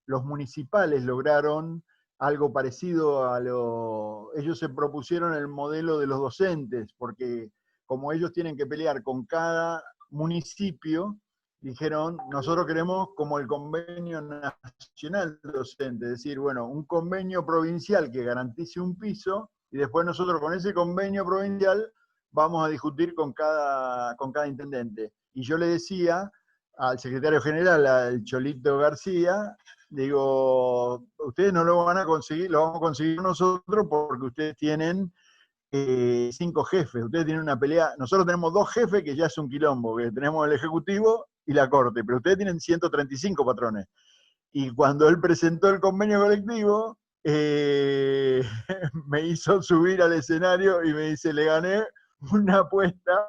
los municipales lograron algo parecido a ellos se propusieron el modelo de los docentes, porque como ellos tienen que pelear con cada municipio, dijeron, nosotros queremos como el convenio nacional docente, es decir, bueno, un convenio provincial que garantice un piso, y después nosotros con ese convenio provincial vamos a discutir con cada intendente. Y yo le decía al secretario general, al Cholito García, digo, ustedes no lo van a conseguir, lo vamos a conseguir nosotros porque ustedes tienen 5 jefes, ustedes tienen una pelea, nosotros tenemos 2 jefes que ya es un quilombo, que tenemos el Ejecutivo y la Corte, pero ustedes tienen 135 patrones. Y cuando él presentó el convenio colectivo, me hizo subir al escenario y me dice, le gané una apuesta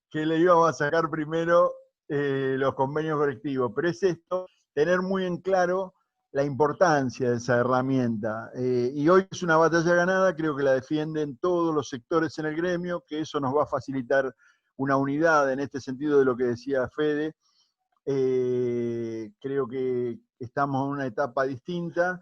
que le íbamos a sacar primero los convenios colectivos. Pero es esto, tener muy en claro la importancia de esa herramienta. Y hoy es una batalla ganada, creo que la defienden todos los sectores en el gremio, que eso nos va a facilitar una unidad en este sentido de lo que decía Fede. Creo que estamos en una etapa distinta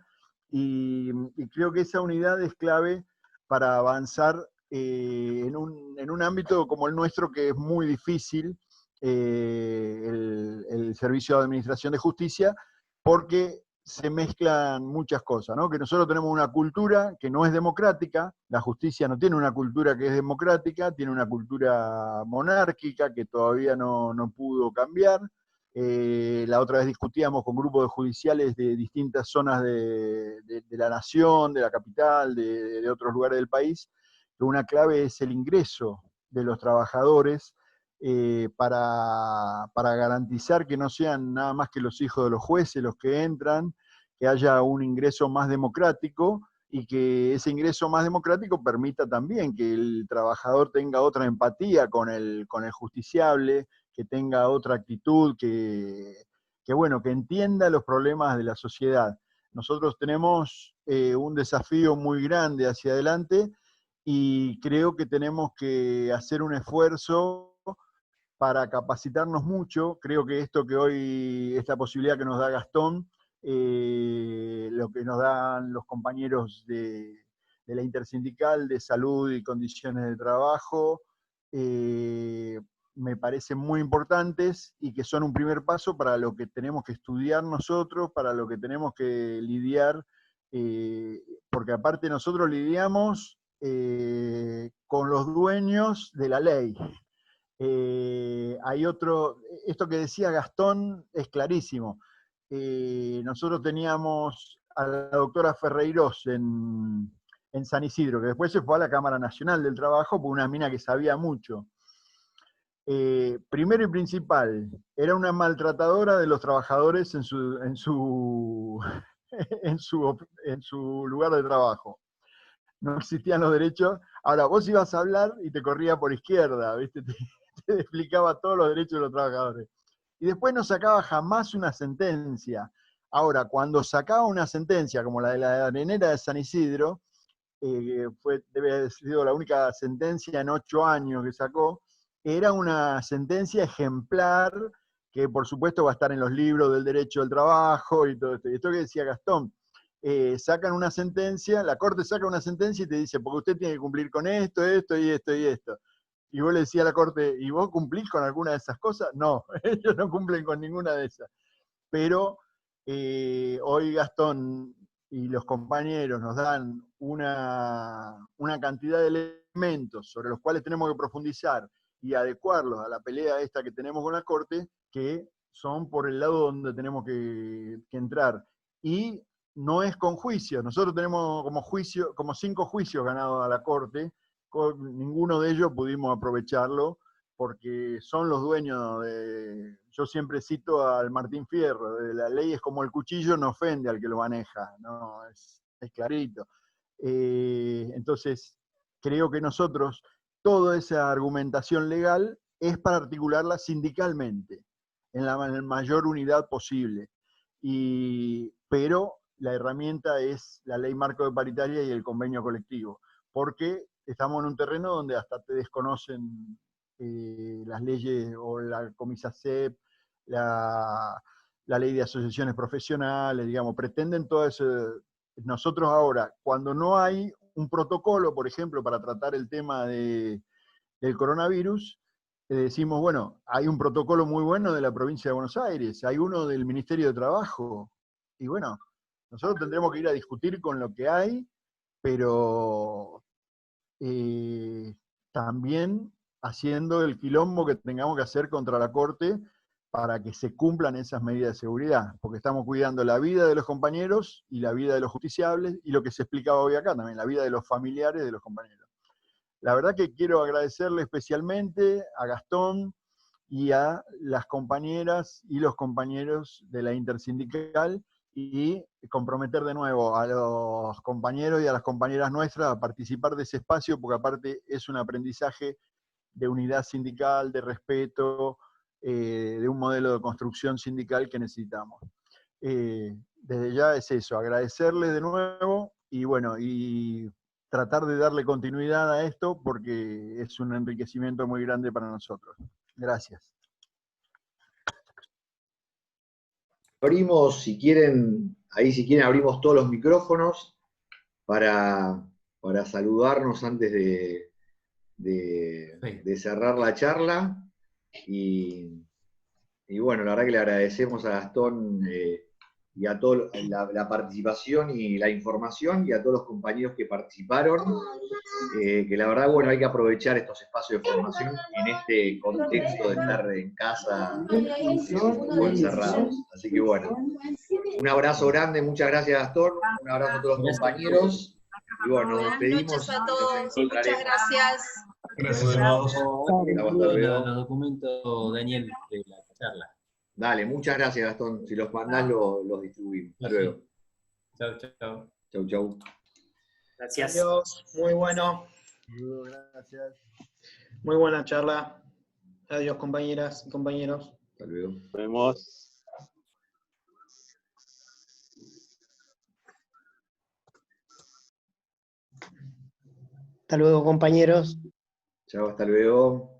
y creo que esa unidad es clave para avanzar en un ámbito como el nuestro, que es muy difícil, el Servicio de Administración de Justicia, porque se mezclan muchas cosas, ¿no? Que nosotros tenemos una cultura que no es democrática, la justicia no tiene una cultura que es democrática, tiene una cultura monárquica que todavía no pudo cambiar. La otra vez discutíamos con grupos de judiciales de distintas zonas de la nación, de la capital, de otros lugares del país, que una clave es el ingreso de los trabajadores para garantizar que no sean nada más que los hijos de los jueces los que entran, que haya un ingreso más democrático y que ese ingreso más democrático permita también que el trabajador tenga otra empatía con el justiciable, que tenga otra actitud, que bueno, que entienda los problemas de la sociedad. Nosotros tenemos un desafío muy grande hacia adelante y creo que tenemos que hacer un esfuerzo para capacitarnos mucho. Creo que esto que hoy, esta posibilidad que nos da Gastón, lo que nos dan los compañeros de la Intersindical de Salud y Condiciones de Trabajo, me parecen muy importantes y que son un primer paso para lo que tenemos que estudiar nosotros, para lo que tenemos que lidiar, porque aparte nosotros lidiamos con los dueños de la ley. Hay otro, esto que decía Gastón es clarísimo. Nosotros teníamos a la doctora Ferreiros en San Isidro, que después se fue a la Cámara Nacional del Trabajo por una mina que sabía mucho. Primero y principal, era una maltratadora de los trabajadores en su lugar de trabajo. No existían los derechos. Ahora, vos ibas a hablar y te corría por izquierda, ¿viste? Te explicaba todos los derechos de los trabajadores. Y después no sacaba jamás una sentencia. Ahora, cuando sacaba una sentencia, como la de la arenera de San Isidro, debe haber sido la única sentencia en 8 años que sacó, era una sentencia ejemplar, que por supuesto va a estar en los libros del derecho del trabajo y todo esto. Y esto que decía Gastón, sacan una sentencia, la Corte saca una sentencia y te dice, porque usted tiene que cumplir con esto, esto y esto y esto. Y vos le decías a la Corte, ¿y vos cumplís con alguna de esas cosas? No, ellos no cumplen con ninguna de esas. Pero hoy Gastón y los compañeros nos dan una cantidad de elementos sobre los cuales tenemos que profundizar y adecuarlos a la pelea esta que tenemos con la Corte, que son por el lado donde tenemos que entrar. Y no es con juicios. Nosotros tenemos como 5 juicios ganados a la Corte, ninguno de ellos pudimos aprovecharlo, porque son los dueños de... Yo siempre cito al Martín Fierro, de la ley es como el cuchillo, no ofende al que lo maneja, no, es clarito. Entonces, creo que nosotros, toda esa argumentación legal es para articularla sindicalmente, en la mayor unidad posible. Pero la herramienta es la ley marco de paritaria y el convenio colectivo, porque estamos en un terreno donde hasta te desconocen las leyes o la Comisacep, la ley de asociaciones profesionales, digamos, pretenden todo eso. Nosotros ahora, cuando no hay un protocolo, por ejemplo, para tratar el tema del coronavirus, decimos, bueno, hay un protocolo muy bueno de la provincia de Buenos Aires, hay uno del Ministerio de Trabajo, y bueno, nosotros tendremos que ir a discutir con lo que hay, pero también haciendo el quilombo que tengamos que hacer contra la Corte para que se cumplan esas medidas de seguridad, porque estamos cuidando la vida de los compañeros y la vida de los justiciables, y lo que se explicaba hoy acá también, la vida de los familiares de los compañeros. La verdad que quiero agradecerle especialmente a Gastón y a las compañeras y los compañeros de la Intersindical, y comprometer de nuevo a los compañeros y a las compañeras nuestras a participar de ese espacio, porque aparte es un aprendizaje de unidad sindical, de respeto, de un modelo de construcción sindical que necesitamos. Desde ya es eso, agradecerles de nuevo y bueno, y tratar de darle continuidad a esto porque es un enriquecimiento muy grande para nosotros. Gracias.
Abrimos, si quieren abrimos todos los micrófonos para saludarnos antes de cerrar la charla. Y bueno, la verdad que le agradecemos a Gastón y a toda la participación y la información, y a todos los compañeros que participaron, que la verdad, bueno, hay que aprovechar estos espacios de formación en este contexto de estar en casa o encerrados. Así que bueno, un abrazo grande, muchas gracias Gastón, un abrazo a todos los compañeros, y bueno, nos despedimos.
Buenas noches a todos, muchas gracias.
Gracias a vos.
Los documentos, Daniel, de la charla.
Dale, muchas gracias Gastón, si los mandás los distribuimos. Hasta luego.
Chau, chau.
Chau, chau.
Gracias.
Adiós, muy bueno.
Gracias.
Muy buena charla. Adiós, compañeras y compañeros.
Hasta luego.
Nos vemos. Hasta luego, compañeros.
Chao, hasta luego.